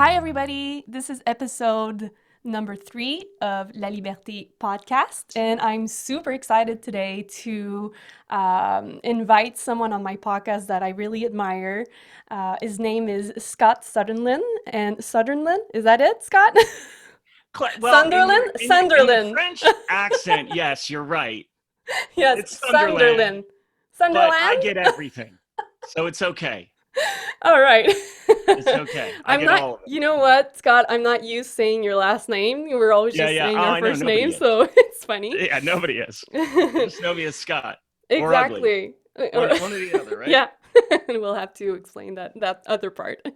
Hi, everybody. This is episode number 3 of Laliberté Podcast, and I'm super excited today to invite someone on my podcast that I really admire. His name is Scott Sunderland, and Sunderland, is that it, Scott? Well, in your Sunderland. French accent, yes, you're right. Yes, It's Sunderland, Sunderland. but I Sunderland? get everything, so it's okay. All right. It's okay. I I'm get not, all of it. you know what, Scott? I'm not used saying your last name. We're always Yeah, just yeah. saying Oh, our I know first name, nobody is. so it's funny. Yeah, nobody is. Just know me as Scott or ugly. Exactly. One or the other, right? Yeah. We'll have to explain that other part.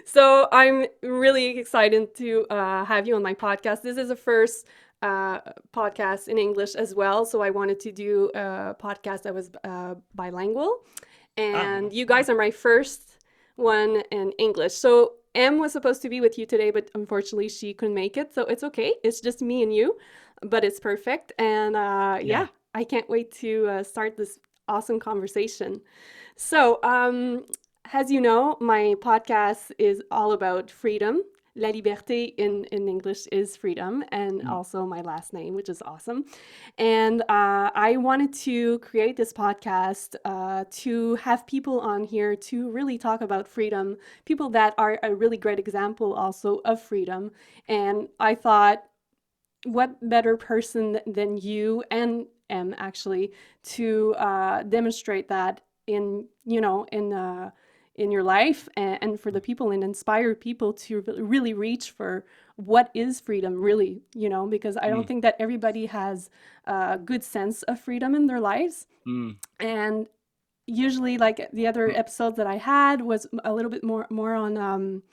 So I'm really excited to have you on my podcast. This is the first podcast in English as well. So I wanted to do a podcast that was bilingual. And you guys are my first one in English. So Em was supposed to be with you today, but unfortunately she couldn't make it. So it's okay. It's just me and you, but it's perfect. And yeah, I can't wait to start this awesome conversation. So, as you know, my podcast is all about freedom. Laliberté in English is freedom, and Mm. also my last name, which is awesome. And I wanted to create this podcast to have people on here to really talk about freedom, people that are a really great example also of freedom. And I thought, what better person than you and Em actually to demonstrate that in in your life, and for the people, and inspire people to really reach for what is freedom really, because I don't Mm. think that everybody has a good sense of freedom in their lives. Mm. And usually, like the other episodes that I had was a little bit more on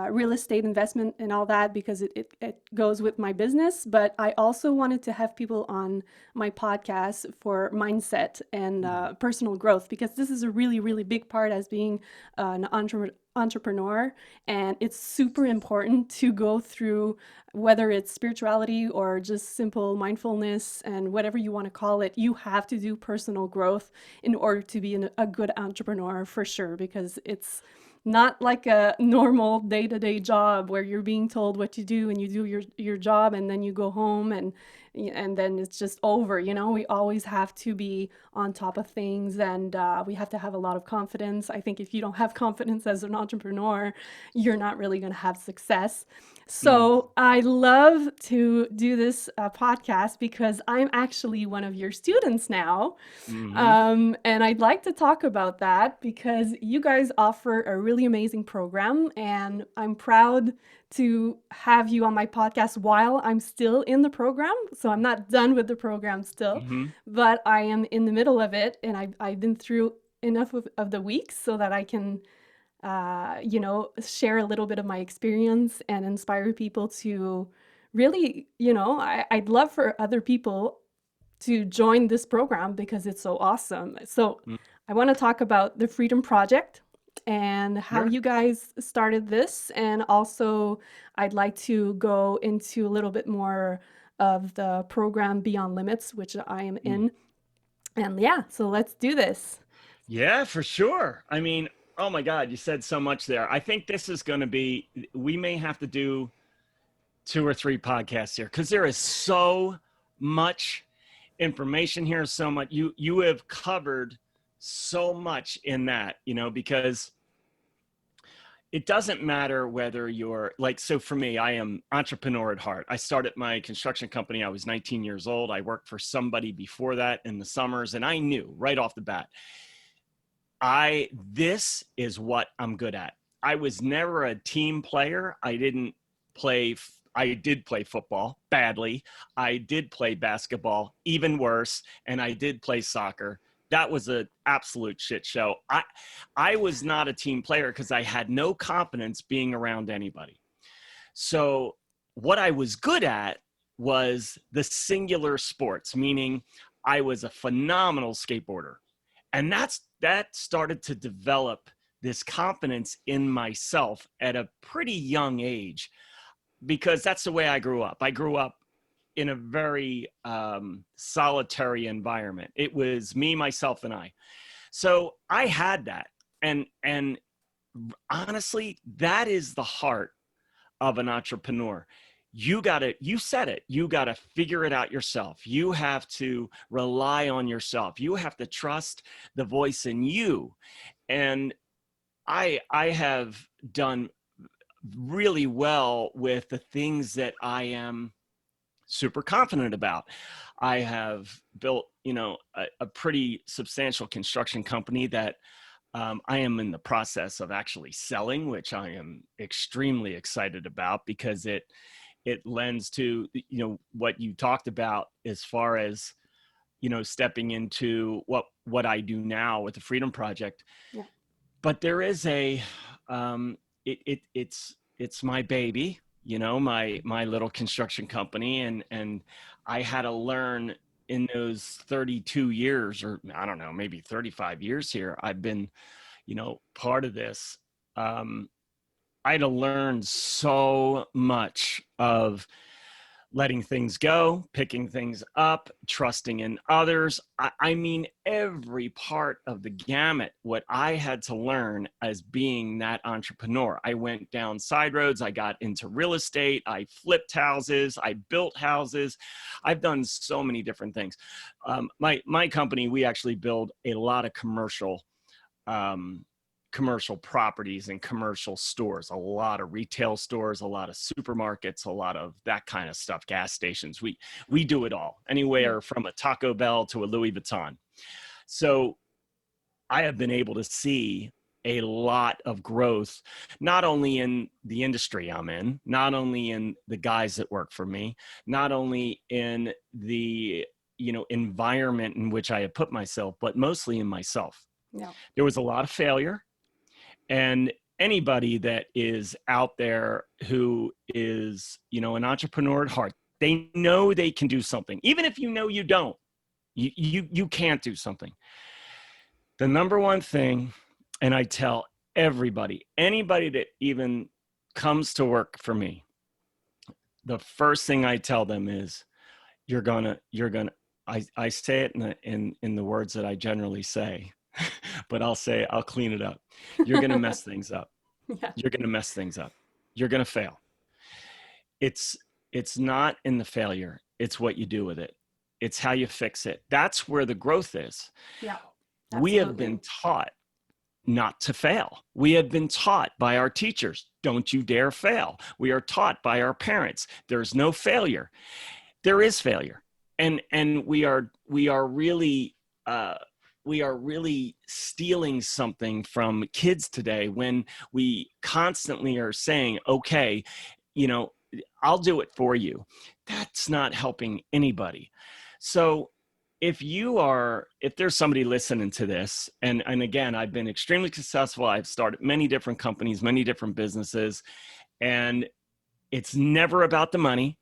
real estate investment and all that, because it goes with my business. But I also wanted to have people on my podcast for mindset and personal growth, because this is a really, really big part as being an entrepreneur. And it's super important to go through, whether it's spirituality or just simple mindfulness and whatever you want to call it. You have to do personal growth in order to be a good entrepreneur, for sure, because it's not like a normal day-to-day job where you're being told what to do and you do your job and then you go home and then it's just over. We always have to be on top of things, and we have to have a lot of confidence. I think if you don't have confidence as an entrepreneur, you're not really going to have success. Mm. So I love to do this podcast because I'm actually one of your students now. Mm-hmm. And I'd like to talk about that because you guys offer a really amazing program, and I'm proud to have you on my podcast while I'm still in the program. So I'm not done with the program still, Mm-hmm. but I am in the middle of it, and I've been through enough of the weeks so that I can, share a little bit of my experience and inspire people to really, I'd love for other people to join this program because it's so awesome. So Mm. I want to talk about the Freedom Project and how Sure. you guys started this. And also, I'd like to go into a little bit more of the program Beyond Limits, which I am Mm. in. And yeah, so let's do this. Yeah, for sure. I mean, oh my God, you said so much there. I think this is going to be, we may have to do 2 or 3 podcasts here because there is so much information here, so much. You have covered so much in that, because it doesn't matter whether you're like, so for me, I am entrepreneur at heart. I started my construction company. I was 19 years old. I worked for somebody before that in the summers, and I knew right off the bat, this is what I'm good at. I was never a team player. I did play football badly. I did play basketball even worse. And I did play soccer. That was an absolute shit show. I was not a team player because I had no confidence being around anybody. So what I was good at was the singular sports, meaning I was a phenomenal skateboarder. And that started to develop this confidence in myself at a pretty young age, because that's the way I grew up. I grew up in a very solitary environment. It was me, myself, and I. So I had that. And honestly, that is the heart of an entrepreneur. You said it, you got to figure it out yourself. You have to rely on yourself. You have to trust the voice in you. And I have done really well with the things that I am super confident about. I have built, a pretty substantial construction company that I am in the process of actually selling, which I am extremely excited about, because it lends to, what you talked about as far as, stepping into what I do now with the Freedom Project. Yeah. But there is it's my baby, my little construction company. And I had to learn in those 32 years, or I don't know, maybe 35 years here, I've been, part of this. I had to learn so much of letting things go, picking things up, trusting in others. I mean, every part of the gamut, what I had to learn as being that entrepreneur. I went down side roads. I got into real estate. I flipped houses. I built houses. I've done so many different things. My company, we actually build a lot of commercial properties and commercial stores, a lot of retail stores, a lot of supermarkets, a lot of that kind of stuff, gas stations. We do it all, anywhere from a Taco Bell to a Louis Vuitton. So I have been able to see a lot of growth, not only in the industry I'm in, not only in the guys that work for me, not only in the, environment in which I have put myself, but mostly in myself. Yeah. There was a lot of failure. And anybody that is out there who is, an entrepreneur at heart, they know they can do something. Even if you don't, you can't do something. The number one thing, and I tell anybody that even comes to work for me, the first thing I tell them is, I say it in the words that I generally say, but I'll clean it up. You're going to mess things up. Yeah. You're going to mess things up. You're going to fail. It's not in the failure. It's what you do with it. It's how you fix it. That's where the growth is. Yeah. We have been taught not to fail. We have been taught by our teachers, don't you dare fail. We are taught by our parents, there's no failure. There is failure. And we are really stealing something from kids today when we constantly are saying, okay, I'll do it for you. That's not helping anybody. So if there's somebody listening to this, and again, I've been extremely successful. I've started many different companies, many different businesses, and it's never about the money.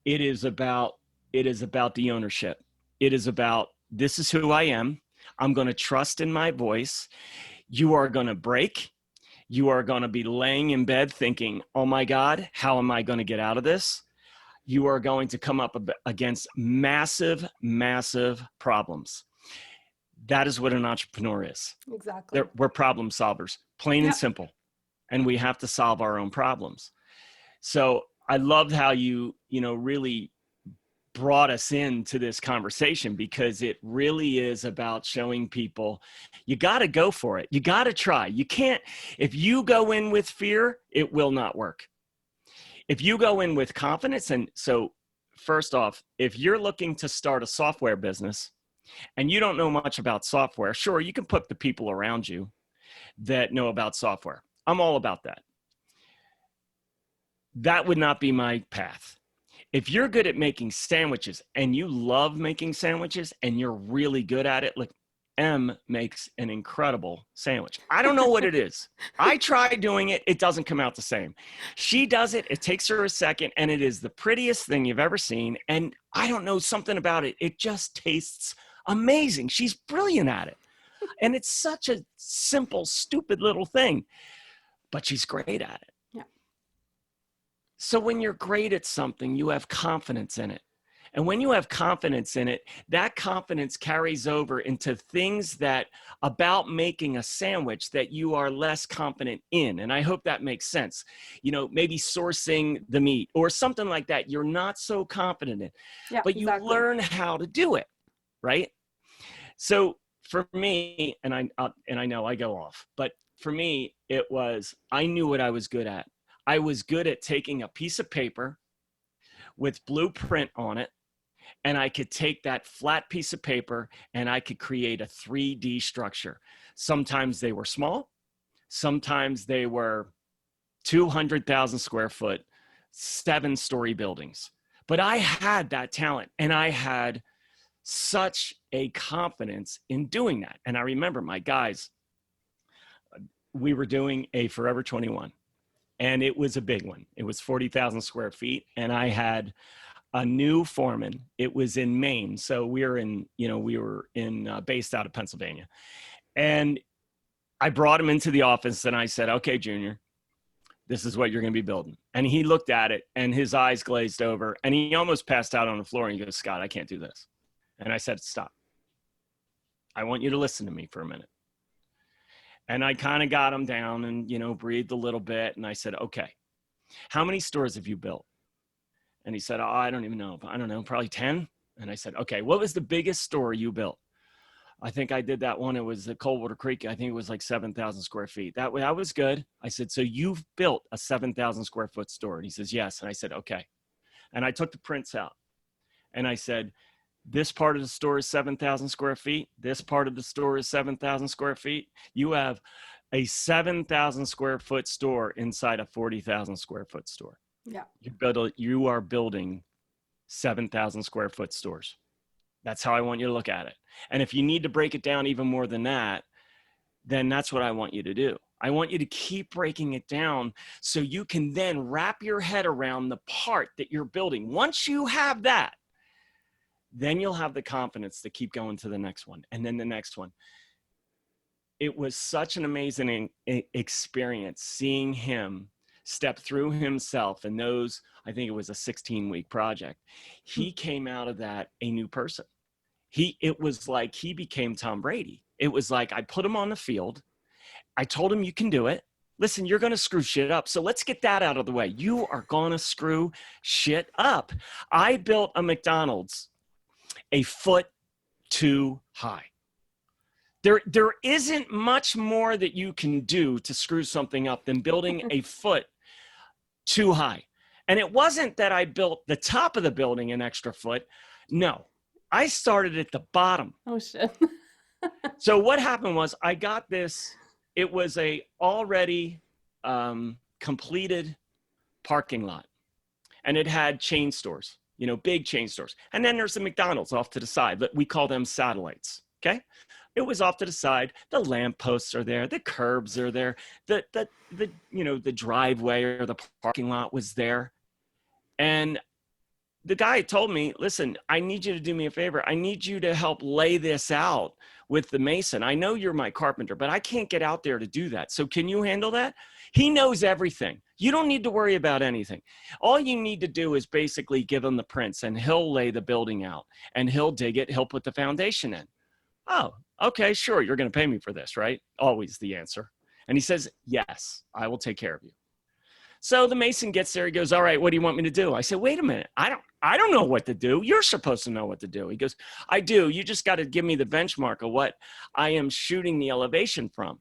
It is about the ownership. It is about, this is who I am. I'm going to trust in my voice. You are going to break. You are going to be laying in bed thinking, oh my God, how am I going to get out of this? You are going to come up against massive, massive problems. That is what an entrepreneur is. Exactly. We're problem solvers, plain and simple. And we have to solve our own problems. So I loved how you really brought us into this conversation, because it really is about showing people you got to go for it. You got to try. You can't, if you go in with fear, it will not work. If you go in with confidence, and so first off, if you're looking to start a software business and you don't know much about software, sure, you can put the people around you that know about software. I'm all about that. That would not be my path. If you're good at making sandwiches and you love making sandwiches and you're really good at it, like M makes an incredible sandwich. I don't know what it is. I try doing it. It doesn't come out the same. She does it. It takes her a second, and it is the prettiest thing you've ever seen. And I don't know, something about it. It just tastes amazing. She's brilliant at it. And it's such a simple, stupid little thing, but she's great at it. Yeah. So when you're great at something, you have confidence in it. And when you have confidence in it, that confidence carries over into things that about making a sandwich that you are less confident in. And I hope that makes sense. You know, maybe sourcing the meat or something like that. You're not so confident in, Yeah, but you exactly. learn how to do it, right? So for me, and I know I go off, but for me, it was, I knew what I was good at. I was good at taking a piece of paper with blueprint on it, and I could take that flat piece of paper and I could create a 3D structure. Sometimes they were small. Sometimes they were 200,000 square foot, 7-story buildings. But I had that talent, and I had such a confidence in doing that. And I remember my guys, we were doing a Forever 21, and it was a big one. It was 40,000 square feet. And I had a new foreman. It was in Maine. So we were based out of Pennsylvania. And I brought him into the office and I said, okay, Junior, this is what you're going to be building. And he looked at it and his eyes glazed over and he almost passed out on the floor and he goes, Scott, I can't do this. And I said, stop. I want you to listen to me for a minute. And I kind of got him down and, breathed a little bit. And I said, okay, how many stores have you built? And he said, oh, I don't even know. I don't know, probably 10. And I said, okay, what was the biggest store you built? I think I did that one. It was at Coldwater Creek. I think it was like 7,000 square feet. That was good. I said, so you've built a 7,000 square foot store? And he says, yes. And I said, okay. And I took the prints out and I said, this part of the store is 7,000 square feet. This part of the store is 7,000 square feet. You have a 7,000 square foot store inside a 40,000 square foot store. Yeah. You are building 7,000 square foot stores. That's how I want you to look at it. And if you need to break it down even more than that, then that's what I want you to do. I want you to keep breaking it down so you can then wrap your head around the part that you're building. Once you have that, then you'll have the confidence to keep going to the next one and then the next one. It was such an amazing experience seeing him step through himself and those, I think it was a 16-week project. He came out of that a new person. It was like he became Tom Brady. It was like I put him on the field. I told him, you can do it. Listen, you're going to screw shit up. So let's get that out of the way. You are going to screw shit up. I built a McDonald's a foot too high. There isn't much more that you can do to screw something up than building a foot too high. And it wasn't that I built the top of the building an extra foot. No, I started at the bottom. Oh, shit. So what happened was I got this, it was a already completed parking lot. And it had chain stores, big chain stores. And then there's the McDonald's off to the side, but we call them satellites, okay? It was off to the side. The lampposts are there. The curbs are there. The driveway or the parking lot was there. And the guy told me, listen, I need you to do me a favor. I need you to help lay this out with the mason. I know you're my carpenter, but I can't get out there to do that. So can you handle that? He knows everything. You don't need to worry about anything. All you need to do is basically give him the prints and he'll lay the building out and he'll dig it. He'll put the foundation in. Oh, okay, sure. You're going to pay me for this, right? Always the answer. And he says, yes, I will take care of you. So the mason gets there. He goes, all right, what do you want me to do? I said, wait a minute. I don't know what to do. You're supposed to know what to do. He goes, I do. You just got to give me the benchmark of what I am shooting the elevation from.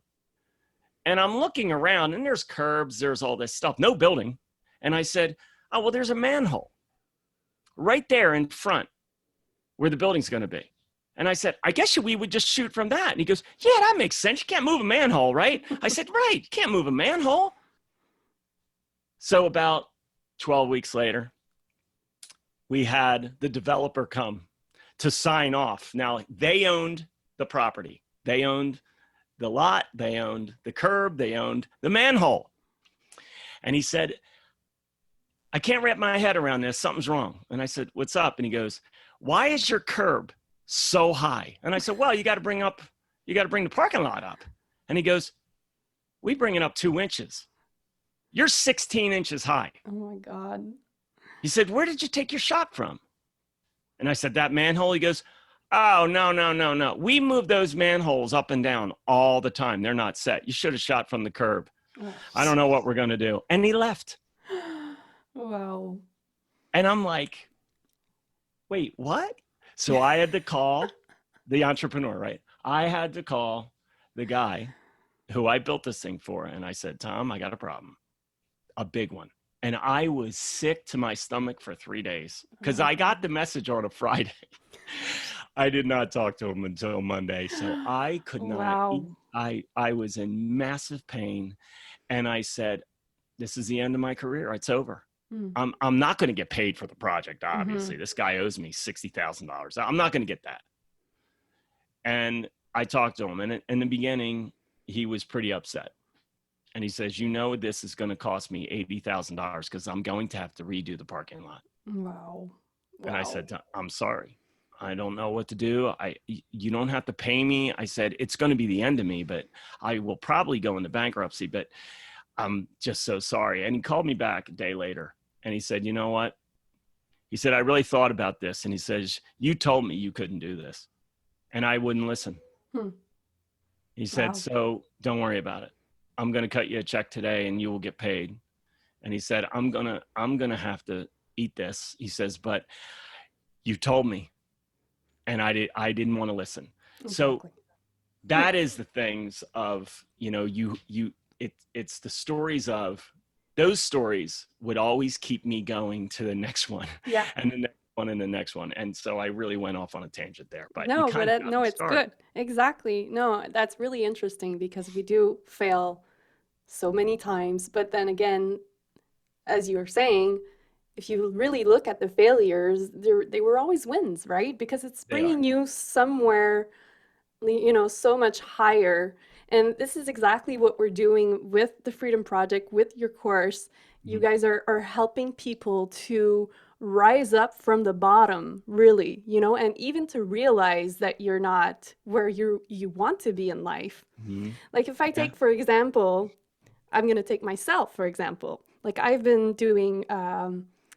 And I'm looking around and there's curbs. There's all this stuff. No building. And I said, oh, well, there's a manhole right there in front where the building's going to be. And I said, I guess we would just shoot from that. And he goes, yeah, that makes sense. You can't move a manhole, right? I said, right. You can't move a manhole. So about 12 weeks later, we had the developer come to sign off. Now, they owned the property. They owned the lot. They owned the curb. They owned the manhole. And he said, I can't wrap my head around this. Something's wrong. And I said, what's up? And he goes, why is your curb so high? And I said, well, you got to bring the parking lot up. And he goes, we bring it up 2 inches. You're 16 inches high. Oh my God. He said, where did you take your shot from? And I said, that manhole? He goes, oh, no, no, no, no. We move those manholes up and down all the time. They're not set. You should have shot from the curb. Oh, I don't know what we're going to do. And he left. wow. And I'm like, wait, what? So I had to call the entrepreneur, right? I had to call the guy who I built this thing for. And I said, Tom, I got a problem, a big one. And I was sick to my stomach for 3 days because I got the message on a Friday. I did not talk to him until Monday. So I could not eat. I was in massive pain. And I said, this is the end of my career. It's over. I'm not going to get paid for the project, obviously. This guy owes me $60,000. I'm not going to get that. And I talked to him. And in the beginning, he was pretty upset. And he says, you know, this is going to cost me $80,000 because I'm going to have to redo the parking lot. Wow. And I said, I'm sorry. I don't know what to do. You don't have to pay me. I said, it's going to be the end of me, but I will probably go into bankruptcy, but I'm just so sorry. And he called me back a day later and he said, you know what? He said, I really thought about this. And he says, you told me you couldn't do this. And I wouldn't listen. He said, so don't worry about it. I'm going to cut you a check today and you will get paid. And he said, I'm going to have to eat this. He says, but you told me. And I didn't want to listen. Exactly. So that is the things of, you know, it's the stories of, those stories would always keep me going to the next one. Yeah. And the next one and the next one. And so I really went off on a tangent there. But no, it's good. Exactly. No, that's really interesting because we do fail so many times. But then again, as you were saying, if you really look at the failures, they were always wins, right? Because it's bringing you somewhere, you know, so much higher. And this is exactly what we're doing with the Freedom Project, with your course. You guys are helping people to rise up from the bottom, really, you know, and even to realize that you're not where you want to be in life. Like if I take, for example, I'm going to take myself, for example. Like I've been doing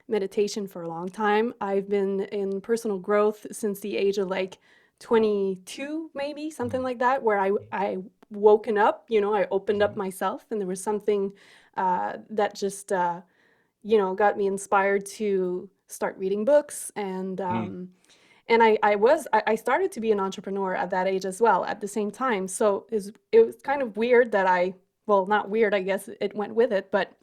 meditation for a long time. I've been in personal growth since the age of like 22, maybe something like that, where I woken up, you know, I opened up myself and there was something that just, you know, got me inspired to start reading books. And I started to be an entrepreneur at that age as well, at the same time. So it was kind of weird that well, not weird, I guess it went with it, but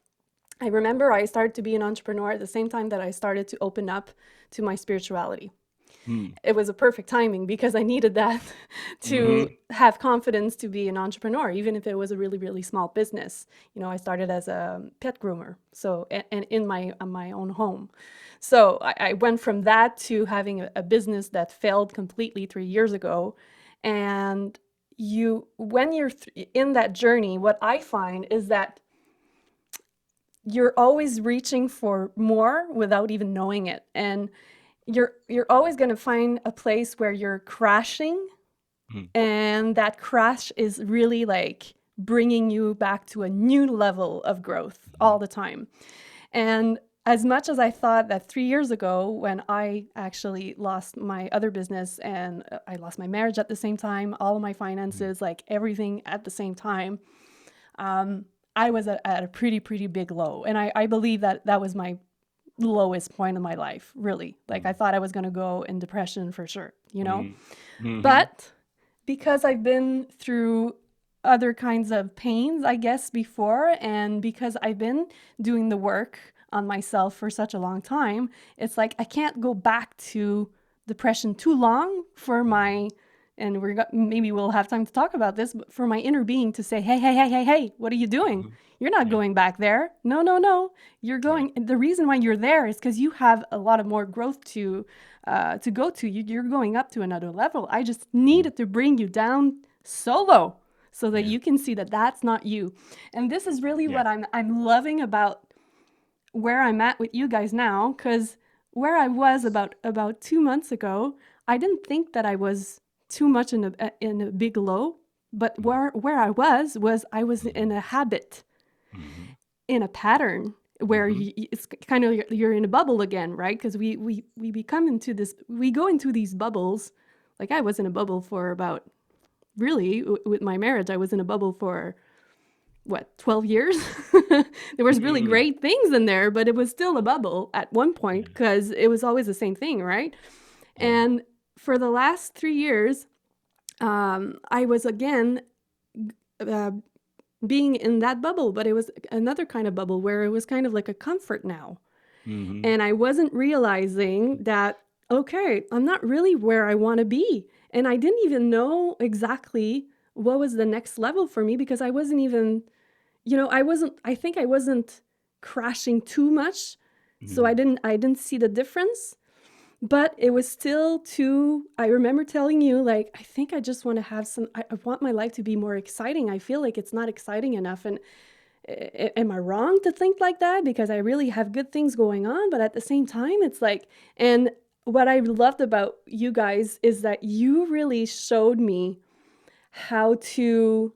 I remember I started to be an entrepreneur at the same time that I started to open up to my spirituality. It was a perfect timing because I needed that to have confidence to be an entrepreneur, even if it was a really, really small business. You know, I started as a pet groomer, so and in my own home. So I went from that to having a business that failed completely 3 years ago. And when you're in that journey, what I find is that you're always reaching for more without even knowing it. And you're always going to find a place where you're crashing, and that crash is really like bringing you back to a new level of growth all the time. And as much as I thought that 3 years ago, when I actually lost my other business and I lost my marriage at the same time, all of my finances, like everything at the same time, I was at a pretty big low. And I believe that was my lowest point of my life, really. Like I thought I was going to go in depression for sure, you know? But because I've been through other kinds of pains, I guess, before, and because I've been doing the work on myself for such a long time, it's like I can't go back to depression too long for and maybe we'll have time to talk about this, but for my inner being to say, hey, what are you doing? You're not going back there. No. You're going. The reason why you're there is because you have a lot of more growth to go to. You're going up to another level. I just needed to bring you down solo so that you can see that that's not you. And this is really what I'm loving about where I'm at with you guys now, because where I was about 2 months ago, I didn't think that I was too much in a big low, but where I was I was in a habit, in a pattern, where Mm-hmm. it's kind of you're in a bubble again, right? Because we become into this, we go into these bubbles. Like I was in a bubble for about, really, with my marriage, I was in a bubble for what, 12 years. There was really Mm-hmm. great things in there, but it was still a bubble at one point Yeah. because it was always the same thing, right? Yeah. And for the last 3 years, I was again uh, being in that bubble, but it was another kind of bubble where it was kind of like a comfort now. Mm-hmm. And I wasn't realizing that, okay, I'm not really where I want to be. And I didn't even know exactly what was the next level for me because I wasn't even, I think I wasn't crashing too much. So Mm-hmm. I didn't see the difference, but it was still too, I remember telling you, like, I think I just want to have I want my life to be more exciting. I feel like it's not exciting enough. And am I wrong to think like that? Because I really have good things going on, but at the same time, it's like, and what I loved about you guys is that you really showed me how to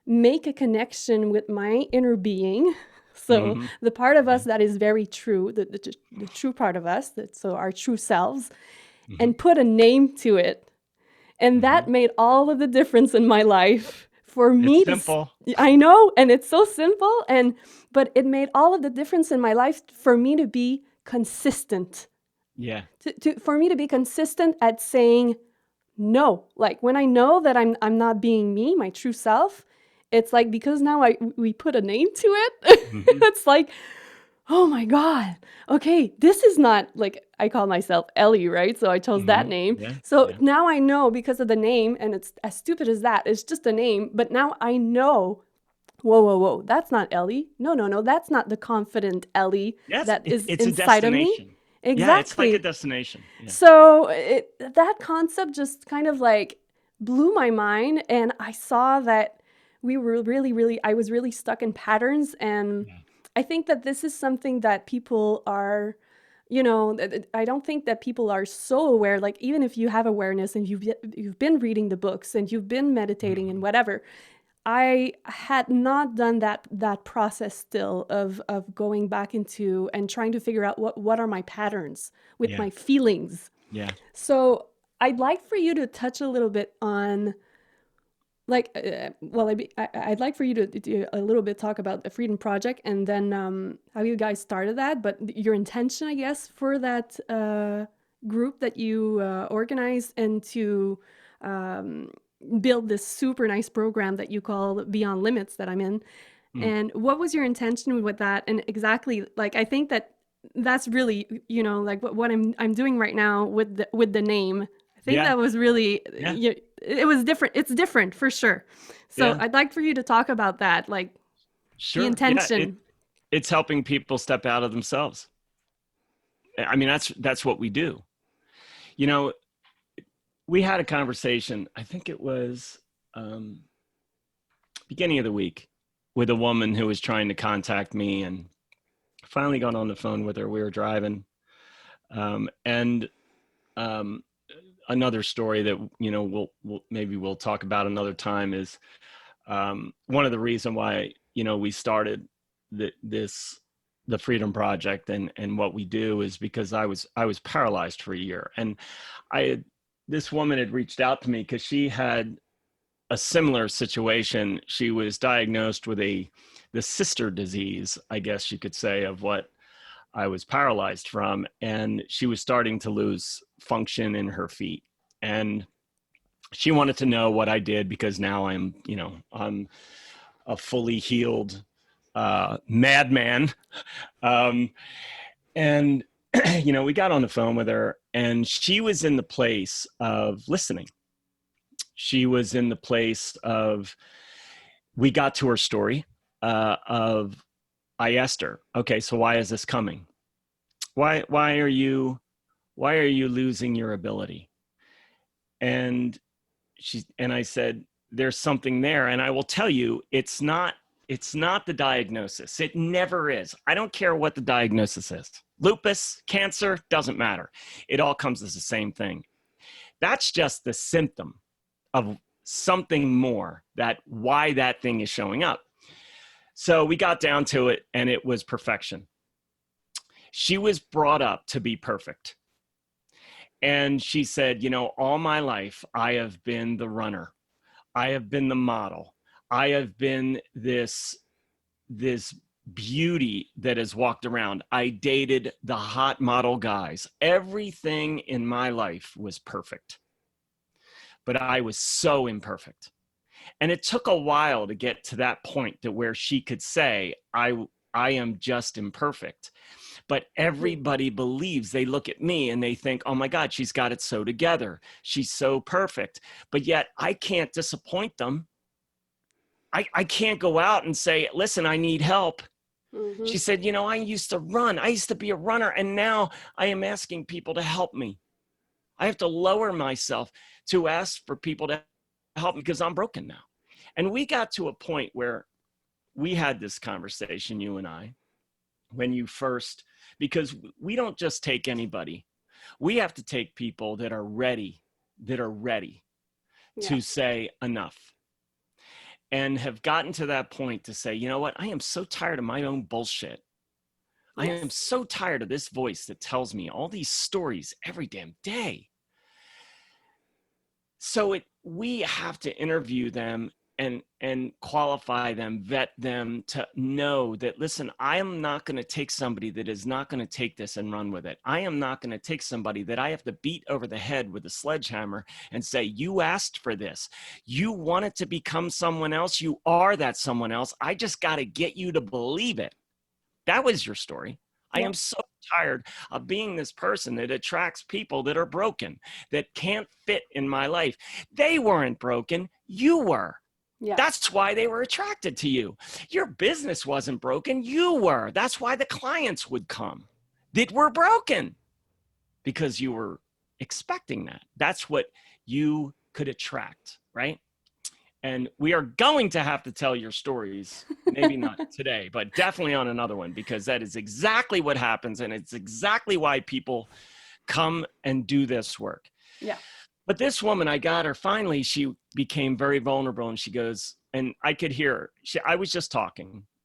make a connection with my inner being. So Mm-hmm. the part of Yeah. us that is very true, the true part of us, so our true selves, Mm-hmm. and put a name to it. And Mm-hmm. that made all of the difference in my life for It's me to, simple. I know, and it's so simple, but it made all of the difference in my life for me to be consistent. Yeah. For me to be consistent at saying no. Like when I know that I'm not being me, my true self, it's like because now we put a name to it, Mm-hmm. it's like, oh my God, okay, this is not like, I call myself Ellie, right? So I chose that Mm-hmm. name. Yeah. So Yeah. now I know because of the name, and it's as stupid as that, it's just a name, but now I know, whoa, whoa, whoa, that's not Ellie. No, no, no, that's not the confident Ellie Yes. that is It's a inside of me. destination. Yeah. It's like a Exactly. destination. Yeah. So that concept just kind of like blew my mind. And I saw that we were really, really, I was really stuck in patterns. And Yeah. I think that this is something that people are, I don't think that people are so aware. Like, even if you have awareness and you've been reading the books and you've been meditating and Mm-hmm. whatever, I had not done that process still of going back into and trying to figure out what are my patterns with Yeah. my feelings. Yeah. So I'd like for you to touch a little bit on, like, I'd like for you to do a little bit talk about the Freedom Project, and then how you guys started that, but your intention, I guess, for that group that you organized, and to um, build this super nice program that you call Beyond Limits that I'm in. Mm. And what was your intention with that? And exactly, like, I think that that's really, like what I'm doing right now with the name. I think Yeah. that was really, Yeah. it was different. It's different for sure. So Yeah. I'd like for you to talk about that, like the Sure. Yeah. intention. It's helping people step out of themselves. I mean, that's what we do. You know, we had a conversation. I think it was um, beginning of the week with a woman who was trying to contact me, and finally got on the phone with her. We were driving, and um, another story that we'll talk about another time is one of the reason why we started the Freedom Project, and what we do is because I was paralyzed for a year, and this woman had reached out to me because she had a similar situation. She was diagnosed with the sister disease, I guess you could say, of what I was paralyzed from, and she was starting to lose function in her feet. And she wanted to know what I did, because now I'm a fully healed madman. Um, and we got on the phone with her, and she was in the place of listening. She was in the place of, we got to her story of, I asked her, okay, so why is this coming? Why are you losing your ability? And I said, there's something there. And I will tell you, it's not the diagnosis. It never is. I don't care what the diagnosis is. Lupus, cancer, doesn't matter. It all comes as the same thing. That's just the symptom of something more, that why that thing is showing up. So we got down to it, and it was perfection. She was brought up to be perfect. And she said, all my life, I have been the runner. I have been the model. I have been this beauty that has walked around. I dated the hot model guys. Everything in my life was perfect, but I was so imperfect. And it took a while to get to that point to where she could say, I am just imperfect. But everybody believes, they look at me and they think, oh my God, she's got it so together. She's so perfect. But yet I can't disappoint them. I can't go out and say, listen, I need help. Mm-hmm. She said, I used to run. I used to be a runner. And now I am asking people to help me. I have to lower myself to ask for people to help me because I'm broken now. And we got to a point where we had this conversation, you and I, when you first, because we don't just take anybody. We have to take people that are ready to say enough. And have gotten to that point to say, you know what? I am so tired of my own bullshit. Yes. I am so tired of this voice that tells me all these stories every damn day. So we have to interview them and qualify them, vet them to know that, listen, I am not going to take somebody that is not going to take this and run with it. I am not going to take somebody that I have to beat over the head with a sledgehammer and say, you asked for this. You wanted to become someone else. You are that someone else. I just got to get you to believe it. That was your story. I am so tired of being this person that attracts people that are broken, that can't fit in my life. They weren't broken. You were. Yeah. That's why they were attracted to you. Your business wasn't broken. You were. That's why the clients would come that were broken, because you were expecting that. That's what you could attract, right? And we are going to have to tell your stories, maybe not today, but definitely on another one, because that is exactly what happens. And it's exactly why people come and do this work. Yeah. But this woman, I got her, finally, she became very vulnerable, and she goes, and I could hear her. I was just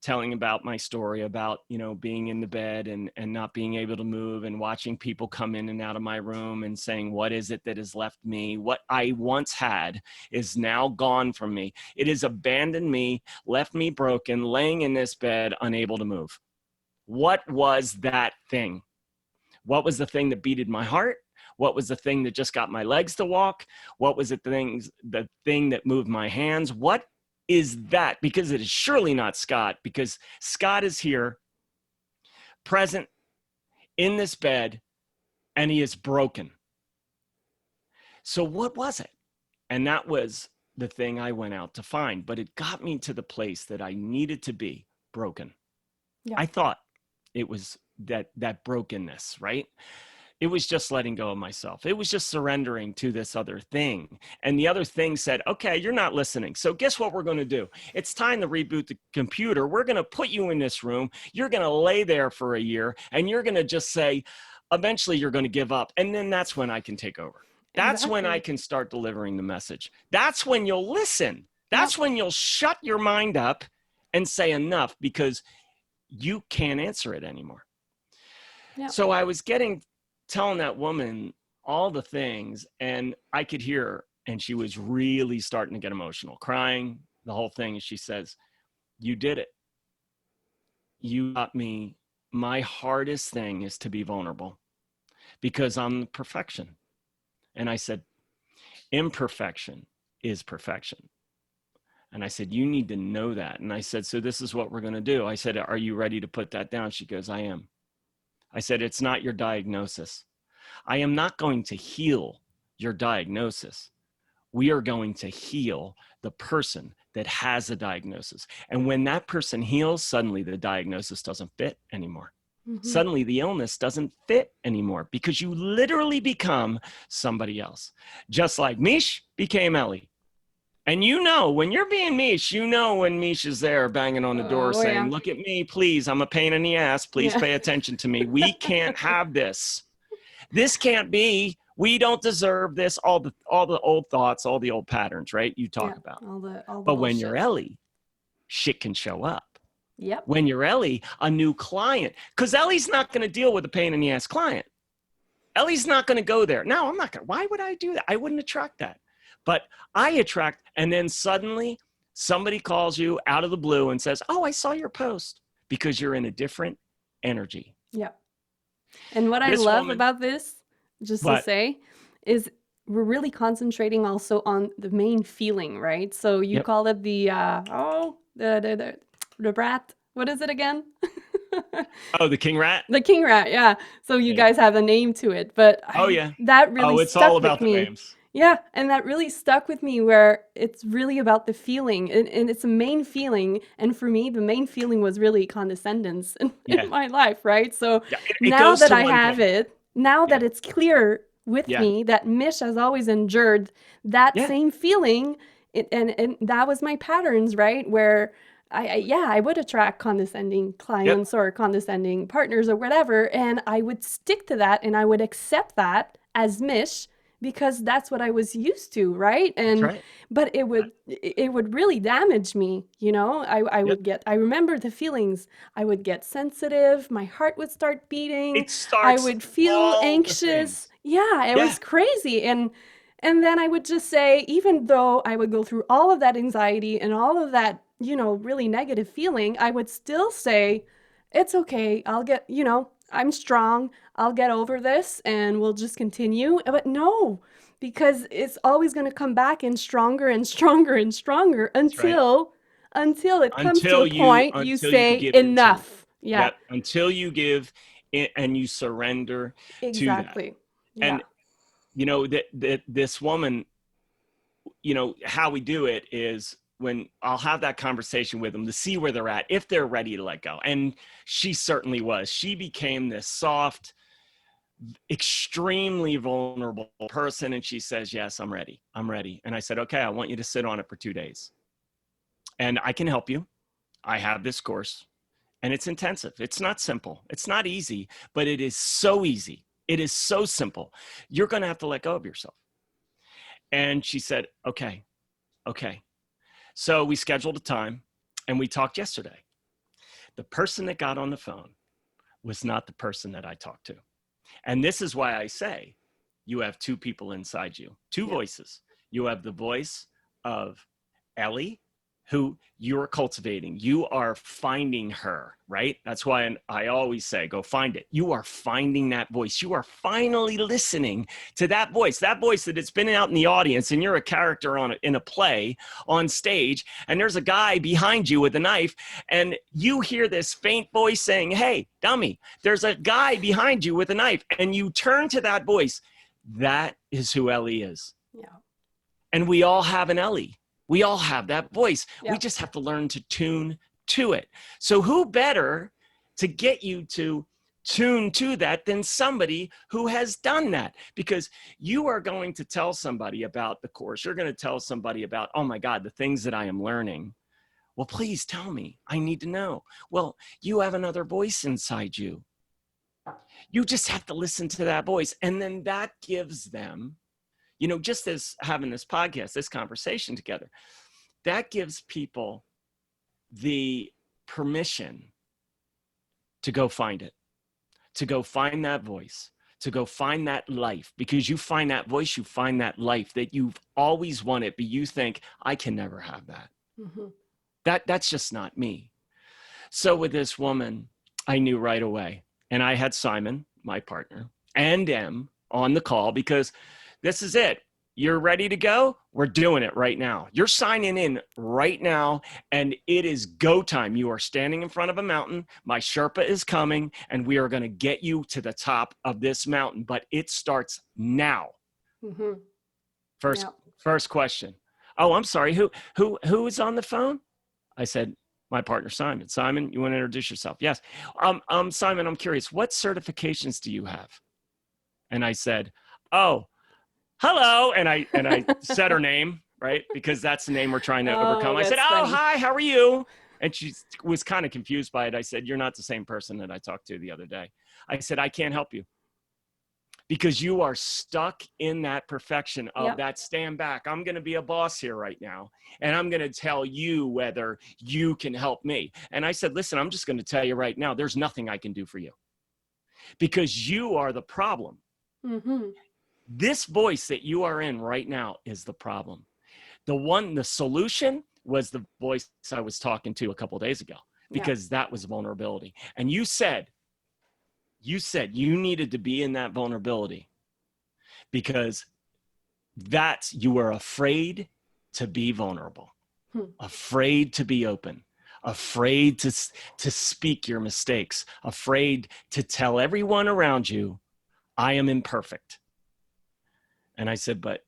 telling about my story about, being in the bed and not being able to move, and watching people come in and out of my room and saying, what is it that has left me? What I once had is now gone from me. It has abandoned me, left me broken, laying in this bed, unable to move. What was that thing? What was the thing that beated my heart? What was the thing that just got my legs to walk? What was the thing that moved my hands? What is that? Because it is surely not Scott, because Scott is here, present in this bed, and he is broken. So what was it? And that was the thing I went out to find, but it got me to the place that I needed to be, broken. Yeah. I thought it was that brokenness, right? It was just letting go of myself. It was just surrendering to this other thing. And the other thing said, okay, you're not listening. So guess what we're going to do? It's time to reboot the computer. We're going to put you in this room. You're going to lay there for a year, and you're going to just say, eventually you're going to give up. And then that's when I can take over. That's when I can start delivering the message. That's when you'll listen. That's when you'll shut your mind up and say enough, because you can't answer it anymore. Yep. So I was telling that woman all the things, and I could hear her, and she was really starting to get emotional, crying, the whole thing. And she says, you did it. You got me. My hardest thing is to be vulnerable, because I'm perfection. And I said, imperfection is perfection. And I said, you need to know that. And I said, so this is what we're going to do. I said, are you ready to put that down? She goes, I am. I said, it's not your diagnosis. I am not going to heal your diagnosis. We are going to heal the person that has a diagnosis. And when that person heals, suddenly the diagnosis doesn't fit anymore. Mm-hmm. Suddenly the illness doesn't fit anymore, because you literally become somebody else. Just like Mish became Ellie. And when you're being Mish, when Mish is there banging on the door saying, look at me, please, I'm a pain in the ass. Please pay attention to me. We can't have this. This can't be. We don't deserve this. All the old thoughts, all the old patterns, right? You talk about. All the but when bullshit. you're Ellie, shit can show up. Yep. When you're Ellie, a new client, because Ellie's not going to deal with a pain in the ass client. Ellie's not going to go there. No, I'm not going to. Why would I do that? I wouldn't attract that. But I attract, and then suddenly somebody calls you out of the blue and says, oh, I saw your post, because you're in a different energy. Yeah. And what I love about this, just to say, is we're really concentrating also on the main feeling, right? So you call it the rat. What is it again? Oh, the king rat? The king rat, yeah. So you guys have a name to it, but that really it's stuck all with about me. the names. Yeah, and that really stuck with me, where it's really about the feeling, and it's a main feeling. And for me, the main feeling was really condescendence in my life, right? So now that I have it, now that it's clear with me that Mish has always endured that same feeling, and that was my patterns, right? Where I would attract condescending clients or condescending partners or whatever, and I would stick to that, and I would accept that as Mish, because that's what I was used to, right? And but it would really damage me, you know. I remember the feelings. I would get sensitive, my heart would start beating, I would feel anxious. Yeah, it was crazy. And then I would just say, even though I would go through all of that anxiety and all of that, you know, really negative feeling, I would still say, it's okay, I'll get, you know, I'm strong, I'll get over this and we'll just continue. But no, because it's always going to come back and stronger and stronger and stronger until it comes to a point you say enough. Until you give and you surrender to that. And you know, that this woman, you know, how we do it is, when I'll have that conversation with them to see where they're at, if they're ready to let go. And she certainly was. She became this soft, extremely vulnerable person. And she says, yes, I'm ready. I'm ready. And I said, okay, I want you to sit on it for 2 days. And I can help you. I have this course, and it's intensive. It's not simple. It's not easy, but it is so easy. It is so simple. You're going to have to let go of yourself. And she said, okay. So we scheduled a time and we talked yesterday. The person that got on the phone was not the person that I talked to. And this is why I say you have two people inside you, two voices. You have the voice of Ellie, who you're cultivating. You are finding her, right? That's why I always say, go find it. You are finding that voice. You are finally listening to that voice that has been out in the audience, and you're a character in a play on stage, and there's a guy behind you with a knife, and you hear this faint voice saying, hey, dummy, there's a guy behind you with a knife, and you turn to that voice. That is who Ellie is. Yeah. And we all have an Ellie. We all have that voice. Yep. We just have to learn to tune to it. So who better to get you to tune to that than somebody who has done that? Because you are going to tell somebody about the course. You're going to tell somebody about, oh my God, the things that I am learning. Well, please tell me. I need to know. Well, you have another voice inside you. You just have to listen to that voice. And then that gives them, you know, just as having this podcast, this conversation together, that gives people the permission to go find it, to go find that voice, to go find that life. Because you find that voice, you find that life that you've always wanted, but you think, I can never have that. Mm-hmm. That's just not me. So with this woman, I knew right away. And I had Simon, my partner, and Em on the call, because this is it. You're ready to go? We're doing it right now. You're signing in right now, and it is go time. You are standing in front of a mountain. My Sherpa is coming, and we are going to get you to the top of this mountain, but it starts now. Mm-hmm. First question. Oh, I'm sorry. Who is on the phone? I said, my partner, Simon. Simon, you want to introduce yourself? Yes. Simon, I'm curious. What certifications do you have? And I said, oh, hello. And I said her name, right? Because that's the name we're trying to overcome. I said, funny. Hi, how are you? And she was kind of confused by it. I said, you're not the same person that I talked to the other day. I said, I can't help you. because you are stuck in that perfection of Yep. that stand back. I'm going to be a boss here right now, and I'm going to tell you whether you can help me. And I said, listen, I'm just going to tell you right now, there's nothing I can do for you because you are the problem. Mm-hmm. This voice that you are in right now is the problem. The solution was the voice I was talking to a couple of days ago, because that was vulnerability. And you said you needed to be in that vulnerability because you were afraid to be vulnerable, afraid to be open, afraid to speak your mistakes, afraid to tell everyone around you, I am imperfect. And I said, but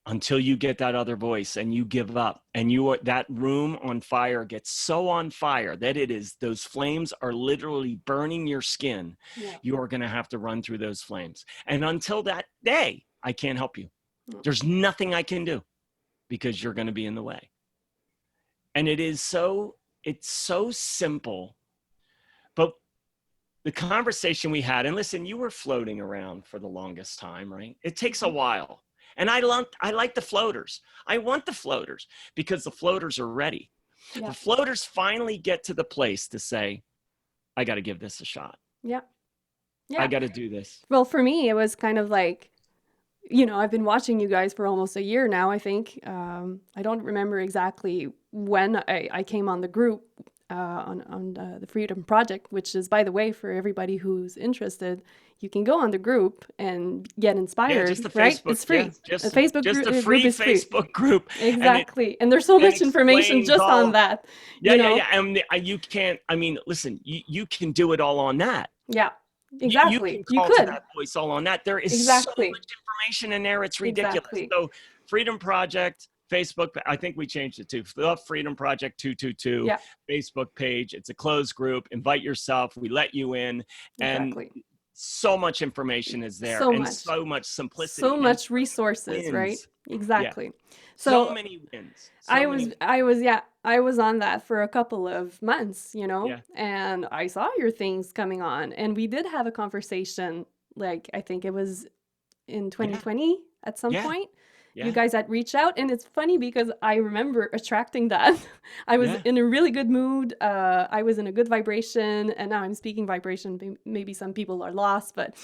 until you get that other voice and you give up and that room on fire gets so on fire that those flames are literally burning your skin, you are going to have to run through those flames. And until that day, I can't help you. There's nothing I can do because you're going to be in the way. And it's so simple. But the conversation we had, and listen, you were floating around for the longest time, right? It takes a while. And I like the floaters. I want the floaters because the floaters are ready. The floaters finally get to the place to say, I got to give this a shot. Yeah. I got to do this. Well, for me, it was kind of like, I've been watching you guys for almost a year now, I think. I don't remember exactly when I came on the group on the Freedom Project, which is, by the way, for everybody who's interested, you can go on the group and get inspired, just the right? Facebook, It's free. Just the Facebook just group, a free group is free. Facebook group. Exactly. And there's so much information just on that. Yeah. And you can't, listen, you can do it all on that. Yeah. Exactly. You can call to that voice all on that. There is so much information in there. It's ridiculous. Exactly. So Freedom Project, Facebook, I think we changed it to the Freedom Project 222 Facebook page. It's a closed group. Invite yourself. We let you in. And so much information is there. So much simplicity. So much resources, right? Exactly. Yeah. So many wins. I was on that for a couple of months, and I saw your things coming on, and we did have a conversation, like, I think it was in 2020 at some point. You guys had reached out, and it's funny because I remember attracting that. I was in a really good mood. I was in a good vibration, and now I'm speaking vibration. Maybe some people are lost, but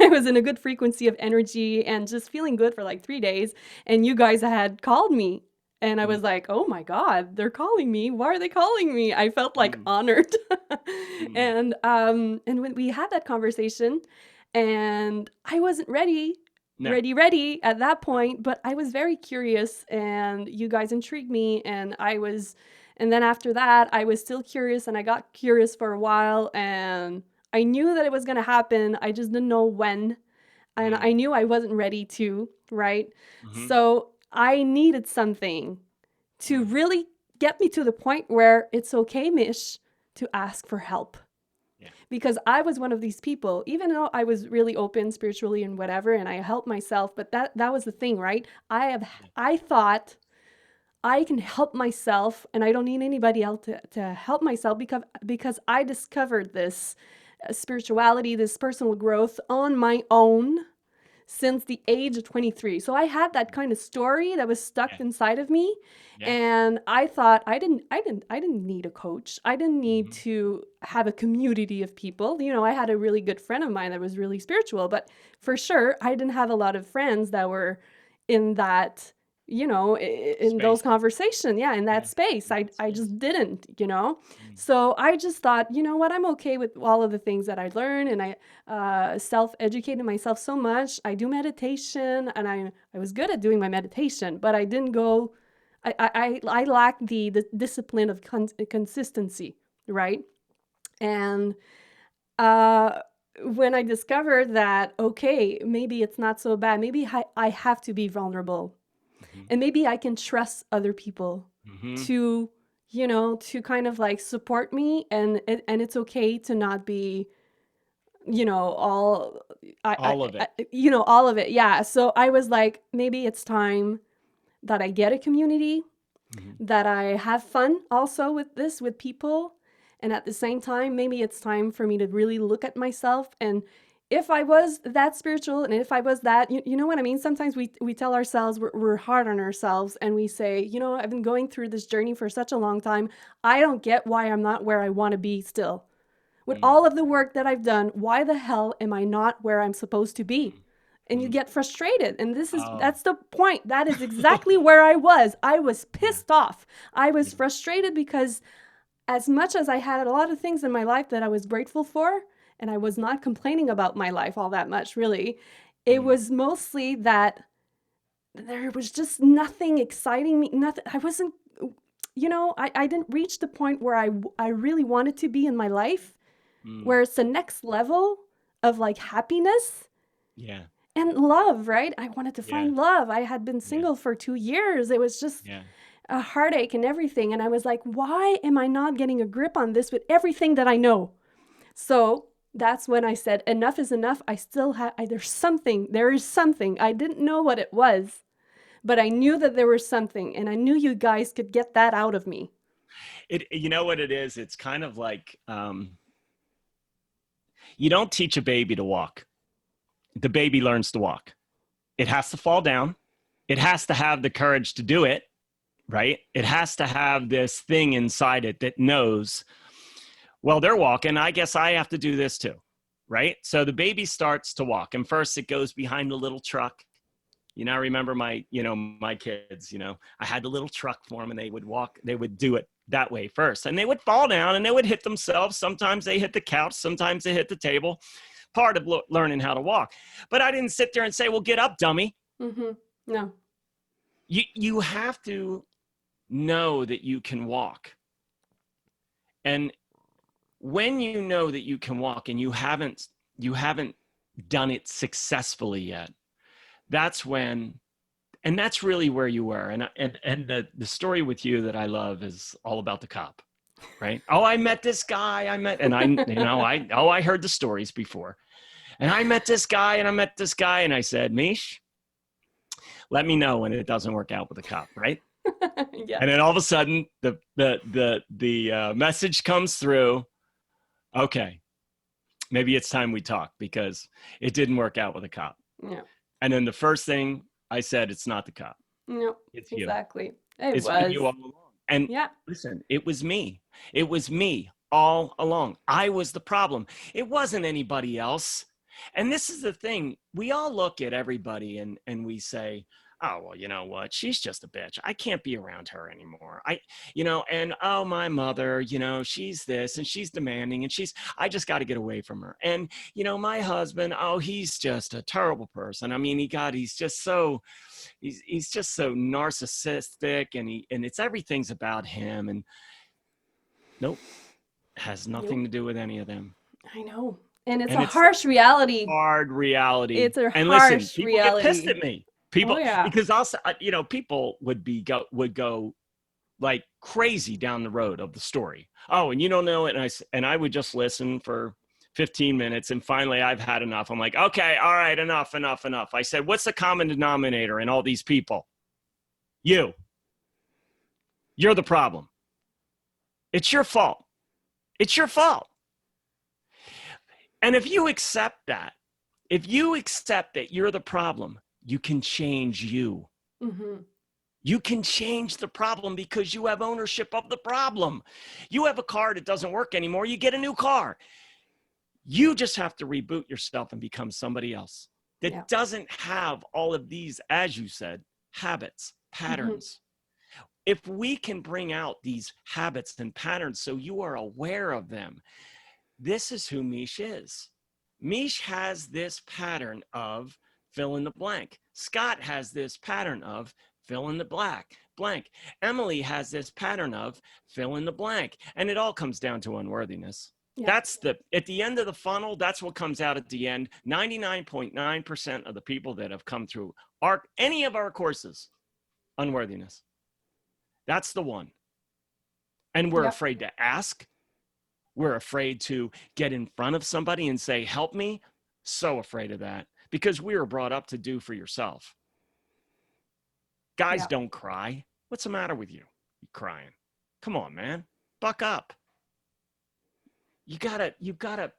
I was in a good frequency of energy and just feeling good for like 3 days. And you guys had called me, and I was like, oh my God, they're calling me. Why are they calling me? I felt like honored. And when we had that conversation, and I wasn't ready at that point, but I was very curious, and you guys intrigued me, and then after that I was still curious, and I got curious for a while, and I knew that it was going to happen. I just didn't know when, and I knew I wasn't ready to, right? So I needed something to really get me to the point where it's okay, Mish, to ask for help. Because I was one of these people, even though I was really open spiritually and whatever, and I helped myself, but that was the thing, right? I thought I can help myself, and I don't need anybody else to help myself, because I discovered this spirituality, this personal growth on my own since the age of 23. So I had that kind of story that was stuck inside of me. And I thought I didn't need a coach. I didn't need to have a community of people. I had a really good friend of mine that was really spiritual, but for sure I didn't have a lot of friends that were in that, in those conversations. Yeah. In that space. I just didn't, So I just thought, you know what, I'm okay with all of the things that I learned, and I self-educated myself so much. I do meditation, and I was good at doing my meditation, but I didn't go, I lacked the discipline of consistency, right? And when I discovered that, okay, maybe it's not so bad. Maybe I have to be vulnerable. And maybe I can trust other people to, to kind of like support me, and it's okay to not be, all of it. All of it. Yeah. So I was like, maybe it's time that I get a community, that I have fun also with people. And at the same time, maybe it's time for me to really look at myself. And if I was that spiritual and if I was that, you know what I mean? Sometimes we tell ourselves we're hard on ourselves and we say, I've been going through this journey for such a long time. I don't get why I'm not where I want to be still. With Mm, all of the work that I've done, why the hell am I not where I'm supposed to be? And you mm. get frustrated. And Oh, that's the point. That is exactly where I was. I was yeah, pissed off. I was yeah, frustrated because as much as I had a lot of things in my life that I was grateful for, and I was not complaining about my life all that much, really, it mm, was mostly that there was just nothing exciting me. Nothing. I wasn't, I didn't reach the point where I really wanted to be in my life, mm. where it's the next level of like happiness Yeah, and love, right? I wanted to yeah, find love. I had been yeah, single for 2 years. It was just yeah. a heartache and everything. And I was like, why am I not getting a grip on this with everything that I know? So that's when I said, enough is enough. I still have, there is something. I didn't know what it was, but I knew that there was something. And I knew you guys could get that out of me. You know what it is? It's kind of like you don't teach a baby to walk. The baby learns to walk. It has to fall down. It has to have the courage to do it, right? It has to have this thing inside it that knows, well, they're walking. I guess I have to do this too, right? So the baby starts to walk. And first it goes behind the little truck. I remember my kids, I had the little truck for them and they would walk, they would do it that way first. And they would fall down and they would hit themselves. Sometimes they hit the couch. Sometimes they hit the table. Part of learning how to walk. But I didn't sit there and say, well, get up, dummy. Mm-hmm. No. You have to know that you can walk. And when you know that you can walk and you haven't done it successfully yet, that's when, and that's really where you were. And the story with you that I love is all about the cop, right? Oh, I met this guy. I heard the stories before. And I met this guy and I said, Mish, let me know when it doesn't work out with the cop, right? Yeah. And then all of a sudden the message comes through. Okay, maybe it's time we talk because it didn't work out with a cop. Yeah. And then the first thing I said, it's not the cop. No. It's you. Exactly. It It's been was. you all along. And Yeah. listen, it was me. It was me all along. I was the problem. It wasn't anybody else. And this is the thing. We all look at everybody and we say, oh, well, you know what? She's just a bitch. I can't be around her anymore. And oh, my mother, she's this and she's demanding and I just got to get away from her. And, my husband, oh, he's just a terrible person. I mean, he's just so narcissistic and it's everything's about him. And nope, has nothing Nope. to do with any of them. I know. And it's And a it's the harsh reality. hard reality. It's a And listen, harsh people get pissed reality. at me. Oh, People, yeah. because also, people would go like crazy down the road of the story. Oh, and you don't know it. And I would just listen for 15 minutes. And finally I've had enough. I'm like, okay, all right, enough. I said, what's the common denominator in all these people? You're the problem. It's your fault. It's your fault. And if you accept that you're the problem, you can change you. Mm-hmm. You can change the problem because you have ownership of the problem. You have a car that doesn't work anymore. You get a new car. You just have to reboot yourself and become somebody else Yeah. that doesn't have all of these, as you said, habits, patterns. Mm-hmm. If we can bring out these habits and patterns so you are aware of them, this is who Mish is. Mish has this pattern of fill in the blank. Scott has this pattern of fill in the blank. Emily has this pattern of fill in the blank. And it all comes down to unworthiness. Yeah. That's at the end of the funnel, that's what comes out at the end. 99.9% of the people that have come through any of our courses, unworthiness. That's the one. And we're afraid to ask. We're afraid to get in front of somebody and say, help me. So afraid of that because we were brought up to do for yourself. Guys don't cry. What's the matter with you? You crying. Come on, man. Buck up. You gotta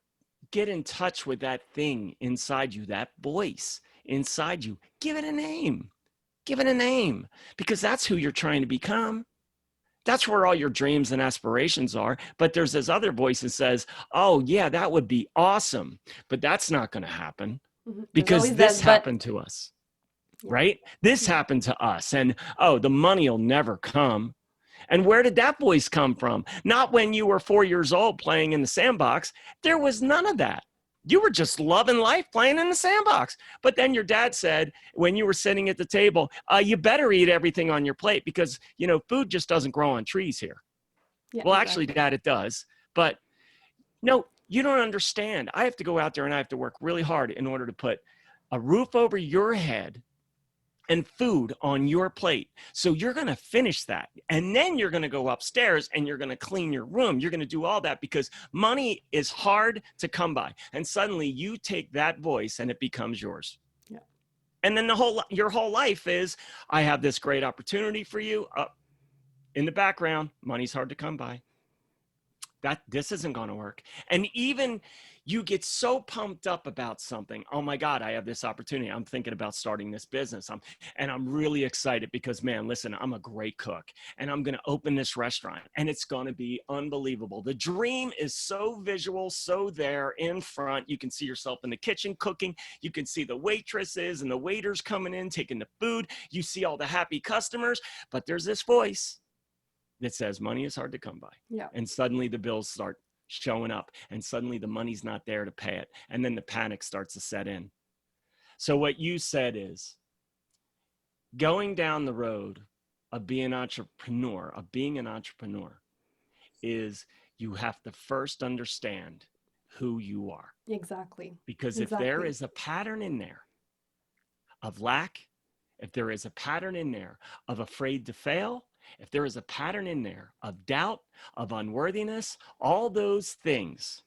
get in touch with that thing inside you, that voice inside you. Give it a name. Give it a name, because that's who you're trying to become. That's where all your dreams and aspirations are. But there's this other voice that says, oh, yeah, that would be awesome. But that's not going to happen because this happened to us, right? This happened to us. And, oh, the money will never come. And where did that voice come from? Not when you were 4 years old playing in the sandbox. There was none of that. You were just loving life playing in the sandbox. But then your dad said, when you were sitting at the table, you better eat everything on your plate because, you know, food just doesn't grow on trees here. Yeah, well, exactly. Actually, Dad, it does. But no, you don't understand. I have to go out there and I have to work really hard in order to put a roof over your head and food on your plate. So you're going to finish that. And then you're going to go upstairs and you're going to clean your room. You're going to do all that because money is hard to come by. And suddenly you take that voice and it becomes yours. Yeah. And then your whole life is, I have this great opportunity for you. In the background, money's hard to come by. This isn't going to work. And even you get so pumped up about something. Oh my God, I have this opportunity. I'm thinking about starting this business. And I'm really excited because, man, listen, I'm a great cook and I'm going to open this restaurant and it's going to be unbelievable. The dream is so visual, so there in front. You can see yourself in the kitchen cooking. You can see the waitresses and the waiters coming in, taking the food. You see all the happy customers, but there's this voice that says money is hard to come by. Yeah. And suddenly the bills start showing up and suddenly the money's not there to pay it. And then the panic starts to set in. So what you said is going down the road of being an entrepreneur, is you have to first understand who you are. Exactly. Because if there is a pattern in there of lack, if there is a pattern in there of afraid to fail, if there is a pattern in there of doubt, of unworthiness, all those things,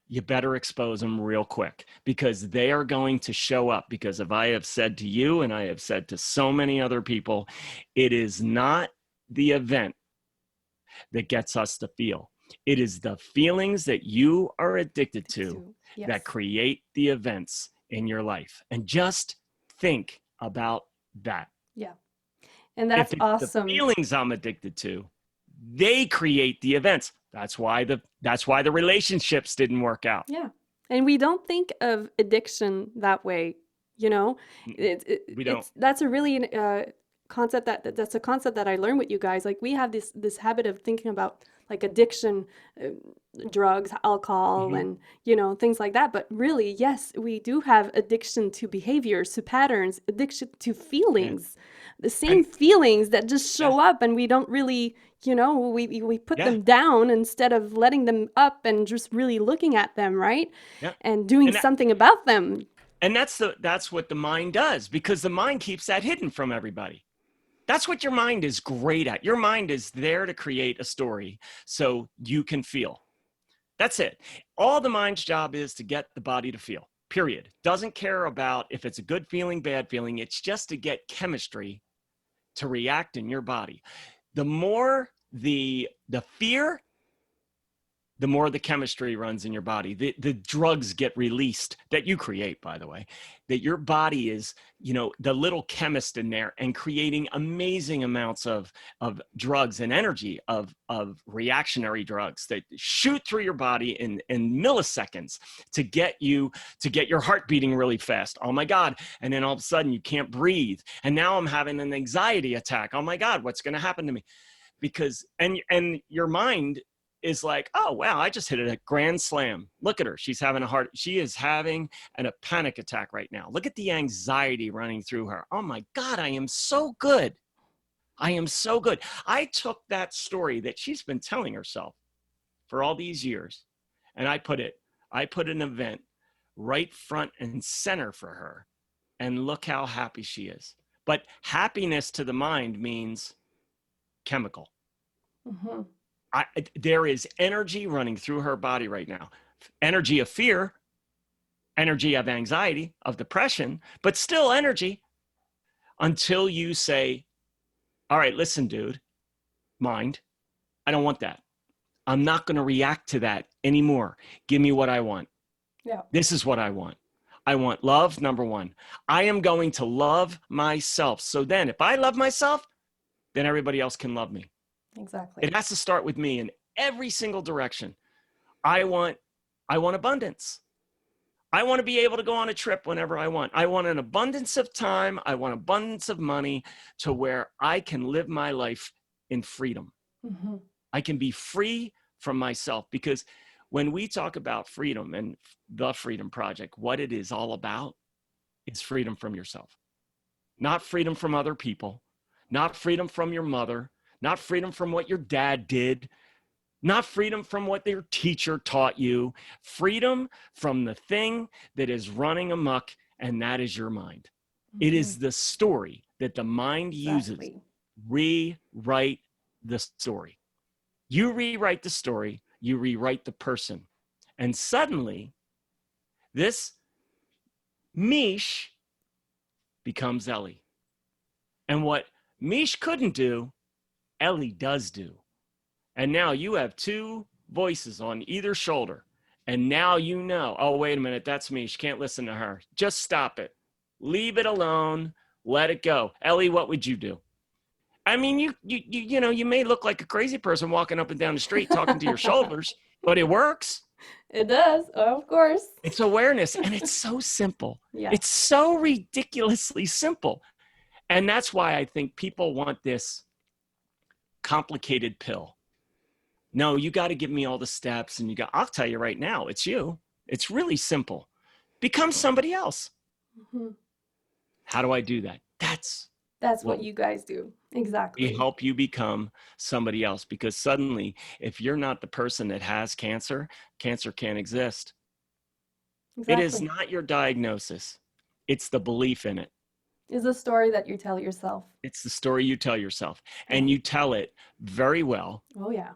you better expose them real quick because they are going to show up. Because if I have said to you and I have said to so many other people, it is not the event that gets us to feel. It is the feelings that you are addicted to that create the events in your life. And just think about that. Yeah. And that's awesome. The feelings I'm addicted to, they create the events. That's why the relationships didn't work out. Yeah. And we don't think of addiction that way, you know. We don't. That's a really concept that's a concept that I learned with you guys. Like we have this habit of thinking about like addiction, drugs, alcohol, and, you know, things like that. But really, yes, we do have addiction to behaviors, to patterns, addiction to feelings, the same feelings that just show up and we don't really, you know, we put them down instead of letting them up and just really looking at them, right? Yeah. And doing something about them. And that's what the mind does, because the mind keeps that hidden from everybody. That's what your mind is great at. Your mind is there to create a story so you can feel. That's it. All the mind's job is to get the body to feel, period. Doesn't care about if it's a good feeling, bad feeling. It's just to get chemistry to react in your body. The more the fear, the more the chemistry runs in your body. The drugs get released that you create, by the way, that your body is, you know, the little chemist in there and creating amazing amounts of drugs and energy of reactionary drugs that shoot through your body in milliseconds to get your heart beating really fast. Oh my God. And then all of a sudden you can't breathe. And now I'm having an anxiety attack. Oh my God, what's going to happen to me? Because, and your mind is like, oh, wow, I just hit a grand slam. Look at her. She is having a panic attack right now. Look at the anxiety running through her. Oh my God, I am so good. I am so good. I took that story that she's been telling herself for all these years, and I put an event right front and center for her. And look how happy she is. But happiness to the mind means chemical. Mm-hmm. There is energy running through her body right now. Energy of fear, energy of anxiety, of depression, but still energy until you say, all right, listen, dude, mind, I don't want that. I'm not going to react to that anymore. Give me what I want. Yeah. This is what I want. I want love, number one. I am going to love myself. So then if I love myself, then everybody else can love me. Exactly. It has to start with me in every single direction. I want abundance. I want to be able to go on a trip whenever I want. I want an abundance of time. I want abundance of money to where I can live my life in freedom. Mm-hmm. I can be free from myself, because when we talk about freedom and the Freedom Project, what it is all about is freedom from yourself, not freedom from other people, not freedom from your mother, not freedom from what your dad did, not freedom from what your teacher taught you, freedom from the thing that is running amok, and that is your mind. Mm-hmm. It is the story that the mind uses. Exactly. Rewrite the story. You rewrite the story, you rewrite the person. And suddenly, this Mish becomes Ellie. And what Mish couldn't do, Ellie does do. And now you have two voices on either shoulder. And now you know, oh, wait a minute, that's Mish. Can't listen to her. Just stop it. Leave it alone. Let it go. Ellie, what would you do? I mean, you may look like a crazy person walking up and down the street talking to your shoulders, but it works. It does. Oh, of course. It's awareness, and it's so simple. Yeah. It's so ridiculously simple. And that's why I think people want this complicated pill. No, you got to give me all the steps, and I'll tell you right now, it's you. It's really simple. Become somebody else. Mm-hmm. How do I do that? That's what you guys do. Exactly. We help you become somebody else, because suddenly, if you're not the person that has cancer, cancer can't exist. Exactly. It is not your diagnosis. It's the belief in it. It's a story that you tell yourself. It's the story you tell yourself, and you tell it very well. Oh, yeah.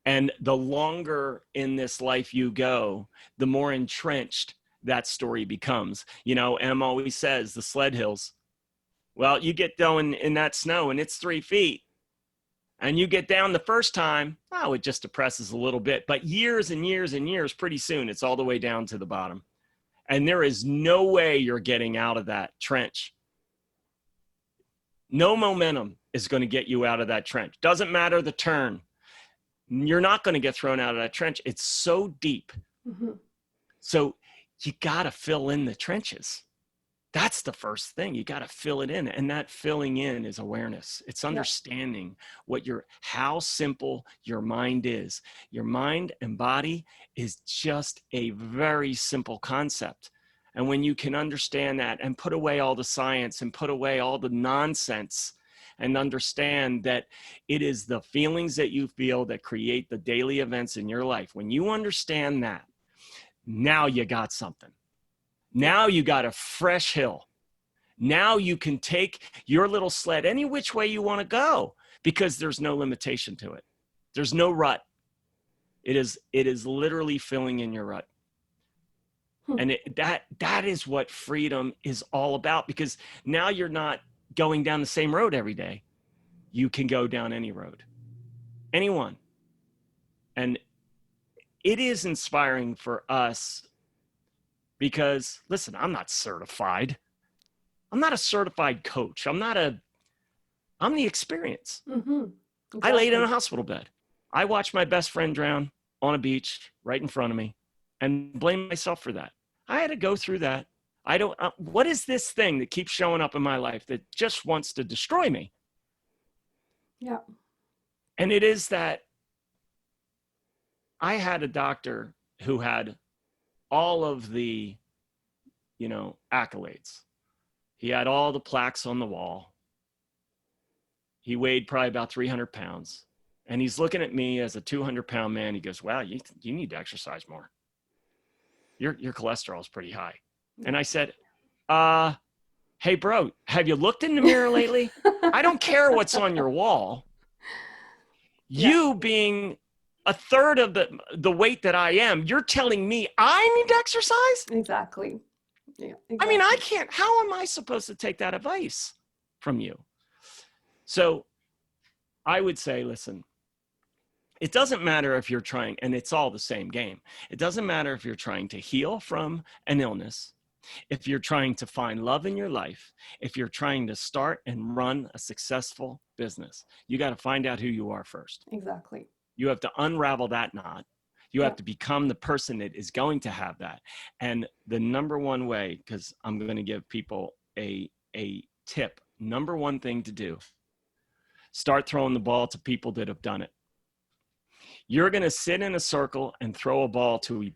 And the longer in this life you go, the more entrenched that story becomes. You know, Em always says the sled hills. Well, you get going in that snow and it's 3 feet, and you get down the first time, oh, it just depresses a little bit. But years and years and years, pretty soon, it's all the way down to the bottom. And there is no way you're getting out of that trench. No momentum is going to get you out of that trench. Doesn't matter the turn. You're not going to get thrown out of that trench. It's so deep. Mm-hmm. So you got to fill in the trenches. That's the first thing. You got to fill it in. And that filling in is awareness. It's understanding how simple your mind is. Your mind and body is just a very simple concept. And when you can understand that and put away all the science and put away all the nonsense and understand that it is the feelings that you feel that create the daily events in your life. When you understand that, now you got something. Now you got a fresh hill. Now you can take your little sled any which way you want to go, because there's no limitation to it. There's no rut. It is literally filling in your rut. And that is what freedom is all about, because now you're not going down the same road every day. You can go down any road, anyone. And it is inspiring for us because, listen, I'm not certified. I'm not a certified coach. I'm the experience. Mm-hmm. Exactly. I laid in a hospital bed. I watched my best friend drown on a beach right in front of me and blamed myself for that. I had to go through that. What is this thing that keeps showing up in my life that just wants to destroy me? Yeah. And it is that I had a doctor who had all of the, accolades. He had all the plaques on the wall. He weighed probably about 300 pounds. And he's looking at me as a 200-pound man. He goes, wow, you need to exercise more. Your cholesterol is pretty high. And I said, hey, bro, have you looked in the mirror lately? I don't care what's on your wall. You being a third of the weight that I am, you're telling me I need to exercise? Exactly. Yeah, exactly. I mean, I can't. How am I supposed to take that advice from you? So I would say, listen, It doesn't matter if you're trying, and it's all the same game. It doesn't matter if you're trying to heal from an illness, if you're trying to find love in your life, if you're trying to start and run a successful business. You got to find out who you are first. Exactly. You have to unravel that knot. You Yeah. have to become the person that is going to have that. And the number one way, because I'm going to give people a tip, number one thing to do, start throwing the ball to people that have done it. You're going to sit in a circle and throw a ball to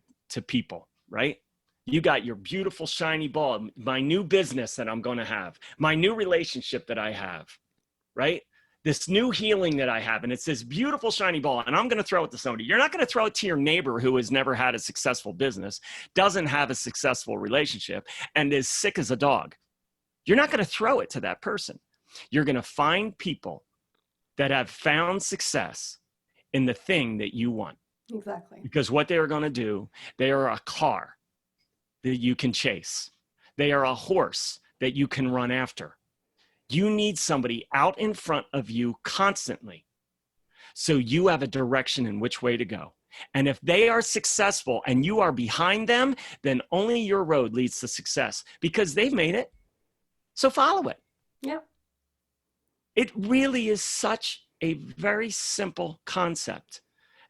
people, right? You got your beautiful shiny ball, my new business that I'm going to have, my new relationship that I have, right? This new healing that I have, and it's this beautiful shiny ball, and I'm going to throw it to somebody. You're not going to throw it to your neighbor who has never had a successful business, doesn't have a successful relationship, and is sick as a dog. You're not going to throw it to that person. You're going to find people that have found success in the thing that you want. Exactly. Because what they are going to do, they are a car that you can chase. They are a horse that you can run after. You need somebody out in front of you constantly, so you have a direction in which way to go. And if they are successful and you are behind them, then only your road leads to success because they've made it. So follow it. Yeah. It really is such a very simple concept.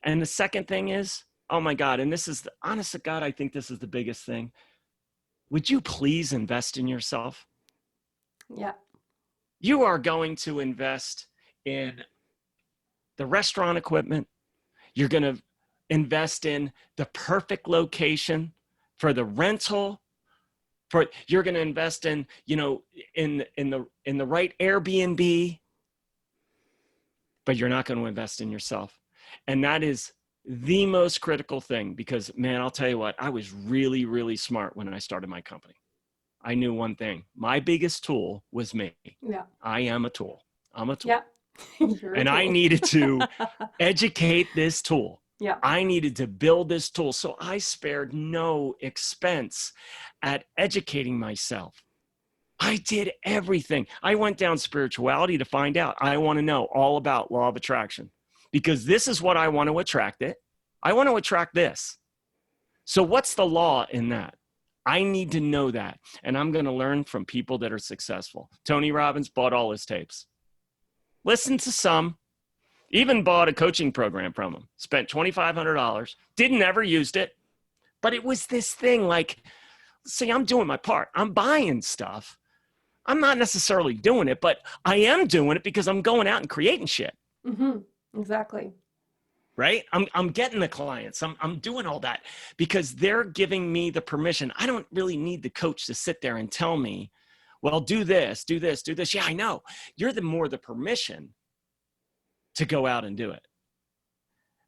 And the second thing is, oh my God, and this is the honest to God, I think this is the biggest thing. Would you please invest in yourself? Yeah. You are going to invest in the restaurant equipment. You're going to invest in the perfect location for the rental. You're going to invest in, in the right Airbnb, but you're not going to invest in yourself. And that is the most critical thing because, man, I'll tell you what, I was really, really smart when I started my company. I knew one thing. My biggest tool was me. Yeah. I am a tool. I'm a tool. Yeah. And I needed to educate this tool. Yeah. I needed to build this tool. So I spared no expense at educating myself. I did everything. I went down spirituality to find out. I want to know all about law of attraction because this is what I want to attract it. I want to attract this. So what's the law in that? I need to know that. And I'm going to learn from people that are successful. Tony Robbins bought all his tapes. Listened to some. Even bought a coaching program from him. Spent $2,500. Didn't ever used it. But it was this thing like, see, I'm doing my part. I'm buying stuff. I'm not necessarily doing it, but I am doing it because I'm going out and creating shit. Mm-hmm. Exactly. Right? I'm getting the clients. I'm doing all that because they're giving me the permission. I don't really need the coach to sit there and tell me, well, do this, do this, do this. Yeah, I know. You're the permission to go out and do it.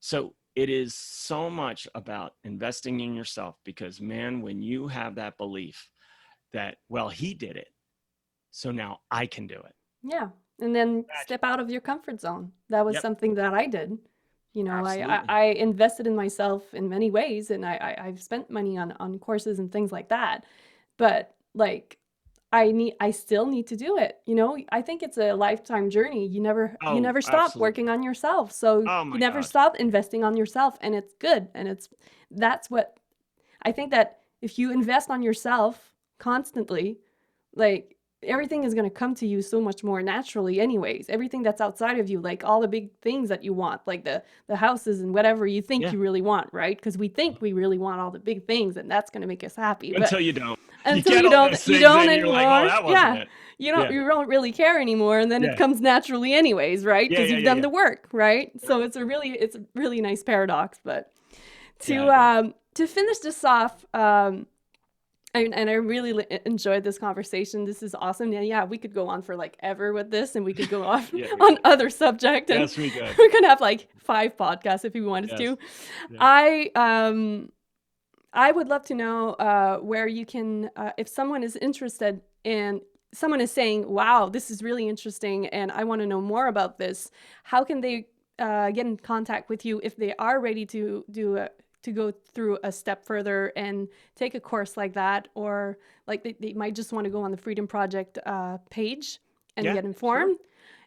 So it is so much about investing in yourself because, man, when you have that belief that, well, he did it, so now I can do it. Yeah. And then step out of your comfort zone. That was something that I did. I invested in myself in many ways, and I've spent money on courses and things like that. But like, I still need to do it. I think it's a lifetime journey. You never stop absolutely. working on yourself. So you never stop investing on yourself, and it's good. And that's what I think, that if you invest on yourself constantly, like, everything is going to come to you so much more naturally anyways. Everything that's outside of you, like all the big things that you want, like the houses and whatever you think you really want, right? Because we think we really want all the big things, and that's going to make us happy. Until you don't. Until you don't anymore. Like, oh, that wasn't it. You don't really care anymore, and then it comes naturally anyways, right? Because you've done the work, right? So it's a really nice paradox. But to finish this off, and I really enjoyed this conversation. This is awesome. And we could go on for like ever with this, and we could go off on other subjects. And yes, we could. We could have like 5 podcasts if we wanted to. Yeah. I would love to know where you can, if someone is interested and someone is saying, wow, this is really interesting and I want to know more about this, how can they get in contact with you if they are ready to go through a step further and take a course like that, or like they might just want to go on the Freedom Project page and get informed?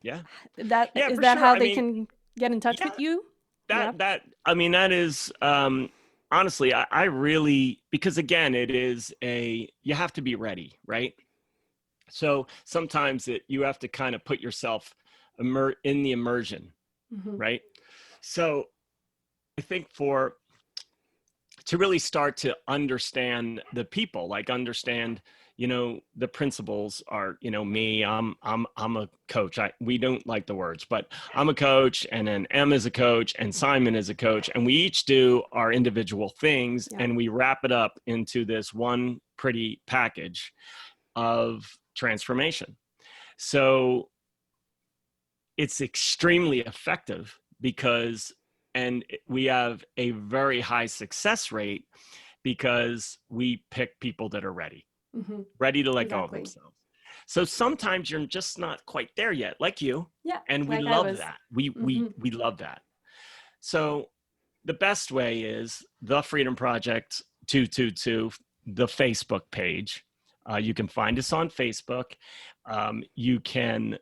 Sure. Yeah. Is that how they can get in touch with you? Yep. I mean, that is, honestly, I really, because again, you have to be ready, right? So sometimes you have to kind of put yourself in the immersion, Hmm. right? So I think to really start to understand the people, like understand, the principles are, me, I'm a coach. We don't like the words, but I'm a coach, and then Em is a coach, and Simon is a coach, and we each do our individual things, Yeah. and we wrap it up into this one pretty package of transformation. So it's extremely effective and we have a very high success rate because we pick people that are Hmm. ready to let go of Exactly. themselves. So sometimes you're just not quite there yet, like you, Yeah, and we like I love was. that. We Hmm. we we love that. So the best way is the Freedom Project 222, the Facebook page. You can find us on Facebook. You can,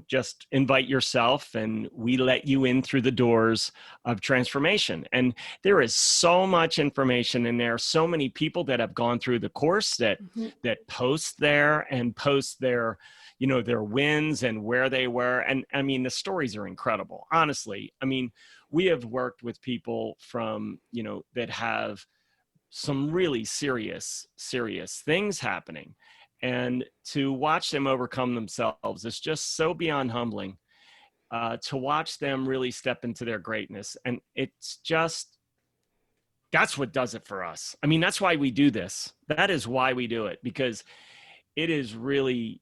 just invite yourself, and we let you in through the doors of transformation. And there is so much information in there. So many people that have gone through the course Hmm. that post there and post their wins and where they were. And I mean, the stories are incredible. Honestly, I mean, we have worked with people that have some really serious things happening, and to watch them overcome themselves is just so beyond humbling. To watch them really step into their greatness, and that's what does it for us. I mean, that's why we do this. That is why we do it, because it is really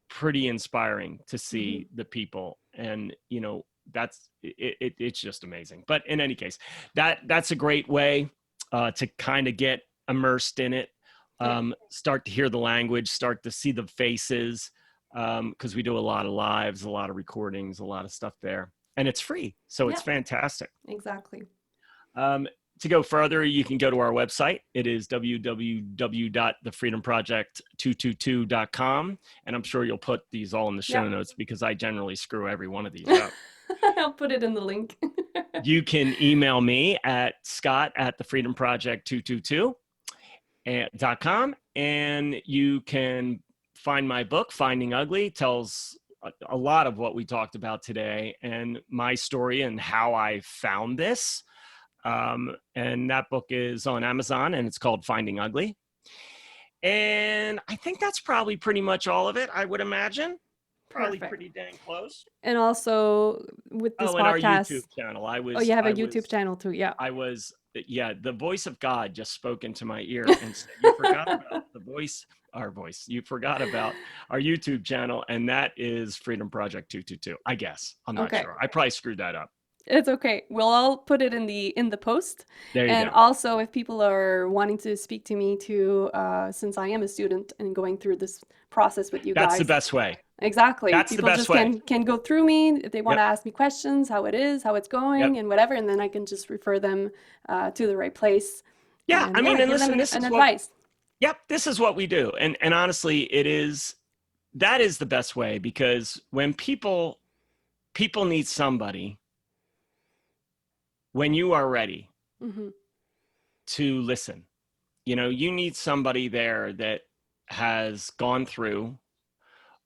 pretty inspiring to Hmm. see the people, and it's just amazing. But in any case, that's a great way to kind of get immersed in it, Yeah. start to hear the language, start to see the faces, because we do a lot of lives, a lot of recordings, a lot of stuff there, and it's free, so it's Yeah. fantastic. Exactly. um, to go further, you can go to our website. It is www.thefreedomproject222.com. And I'm sure you'll put these all in the show Yep. notes, because I generally screw every one of these up. I'll put it in the link. You can email me at scott@thefreedomproject222.com. And you can find my book, Finding Ugly, tells a lot of what we talked about today and my story and how I found this. And that book is on Amazon, and it's called Finding Ugly. And I think that's probably pretty much all of it, I would imagine. Probably Perfect. pretty dang close. And also with this Oh, and our YouTube podcast, channel. oh, you have a YouTube channel too. Yeah. Yeah, the voice of God just spoke into my ear and said, you forgot about our voice. You forgot about our YouTube channel, and that is Freedom Project 222, I guess. I'm not Okay. sure. I probably screwed that up. It's okay. We'll all put it in the post. There you And go. also, if people are wanting to speak to me too, since I am a student and going through this process with you That's the guys, best way. exactly. That's the People best just way. can go through me if they want Yep. to ask me questions, how it is, how it's Yep. going, and whatever, and then I can just refer them to the right place, Yeah. and I mean, yeah, and give them listen, an advice. this is what we do. And honestly, that is the best way, because when people need somebody, when you are ready Hmm. to listen, you need somebody there that has gone through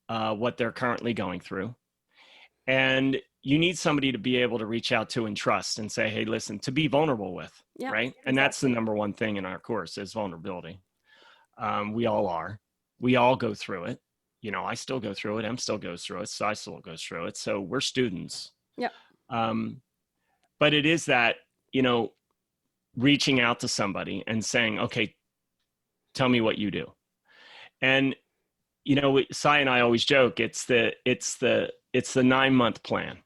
what they're currently going through. And you need somebody to be able to reach out to and trust and say, hey, listen, to be vulnerable with, Yeah, right? And that's the exactly. number one thing in our course is vulnerability. We all are. We all go through it. I still go through it. Em still goes through it. Sai still goes through it. So we're students. Yeah. Um, but it is that, reaching out to somebody and saying, okay, tell me what you do. And, Sai and I always joke, it's the 9-month plan.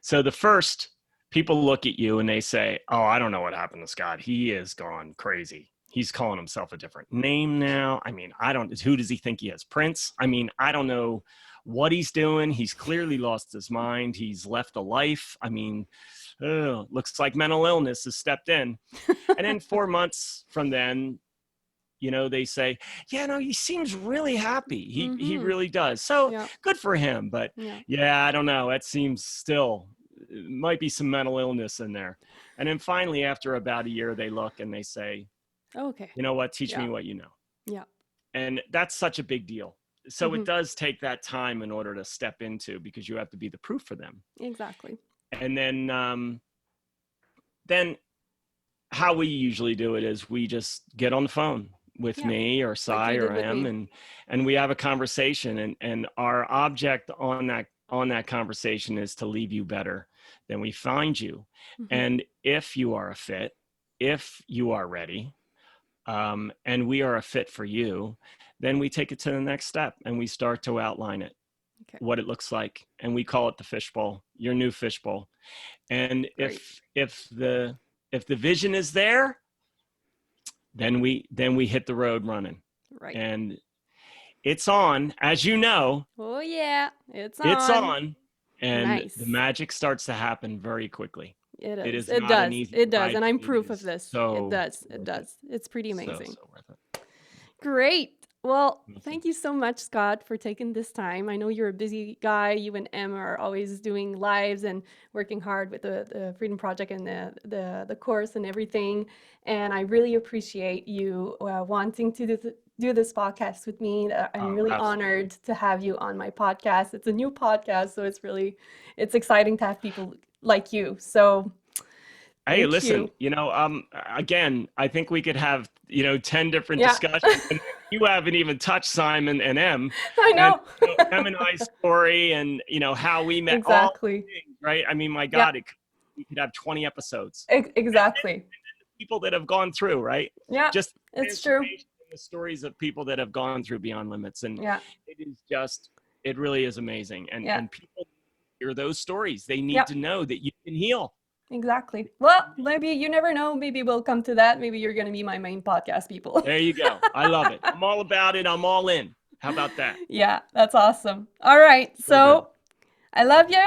So the first, people look at you and they say, oh, I don't know what happened to Scott. He is gone crazy. He's calling himself a different name now. I mean, who does he think he is? Prince? I mean, I don't know what he's doing. He's clearly lost his mind. He's left a life. I mean, looks like mental illness has stepped in. And then 4 months from then, they say, yeah, no, he seems really happy. He Hmm. really does. So Yeah. good for him. But Yeah. yeah, I don't know. That seems still might be some mental illness in there. And then finally, after about a year, they look and they say, Okay. you know what, teach Yeah. me what you know. Yeah. And that's such a big deal. So Mhm. it does take that time in order to step into, because you have to be the proof for them. Exactly. And then how we usually do it is we just get on the phone with Yeah. me or Like Sai you or did with Em, me. and we have a conversation, and our object on that conversation is to leave you better than we find you. Mhm. And if you are a fit, if you are ready, and we are a fit for you, then we take it to the next step and we start to outline it, Okay. what it looks like, and we call it the fishbowl, your new fishbowl. And Great. if the vision is there, then we hit the road running. Right. And it's on, as you know, Oh yeah, it's it's on. on, and the Nice. magic starts to happen very quickly. It It is. is It not an does. easy It does. ride, And but I'm it proof of is this. It so does. It worth it. does. It's pretty So amazing. worth it. Great. Well, Awesome. thank you so much, Scott, for taking this time. I know you're a busy guy. You and Em are always doing lives and working hard with the Freedom Project and the course and everything. And I really appreciate you wanting to do this podcast with me. I'm Oh, really absolutely. honored to have you on my podcast. It's a new podcast, so it's exciting to have people like you. So Hey, thank listen, you. again, I think we could have, 10 different Yeah, discussions. And you haven't even touched Simon and Em, I and know. Em and I's story, and how we met, all Exactly. things, right? I mean, my Yeah, God, we could have 20 episodes. exactly. People that have gone through, right? Yeah, Just it's true. transformation and the stories of people that have gone through Beyond Limits. And Yeah, it really is amazing. And yeah, people hear those stories. They need yeah, to know that you can heal. exactly. Well, maybe you never know. Maybe we'll come to that. Maybe you're going to be my main podcast, people. There you go. I love it. I'm all about it. I'm all in. How about that? Yeah, that's awesome. All right. So good. So I love you.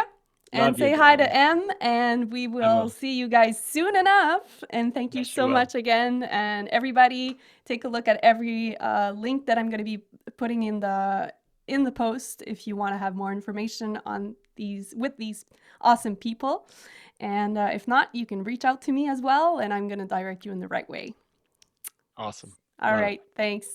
And Love you, say hi to darling. Em, and we I will will. see you guys soon enough. And thank you Yes, you so will. much again. And everybody, take a look at every link that I'm going to be putting in the post if you want to have more information on these awesome people. And if not, you can reach out to me as well, and I'm going to direct you in the right way. Awesome. All Love it. right. Thanks.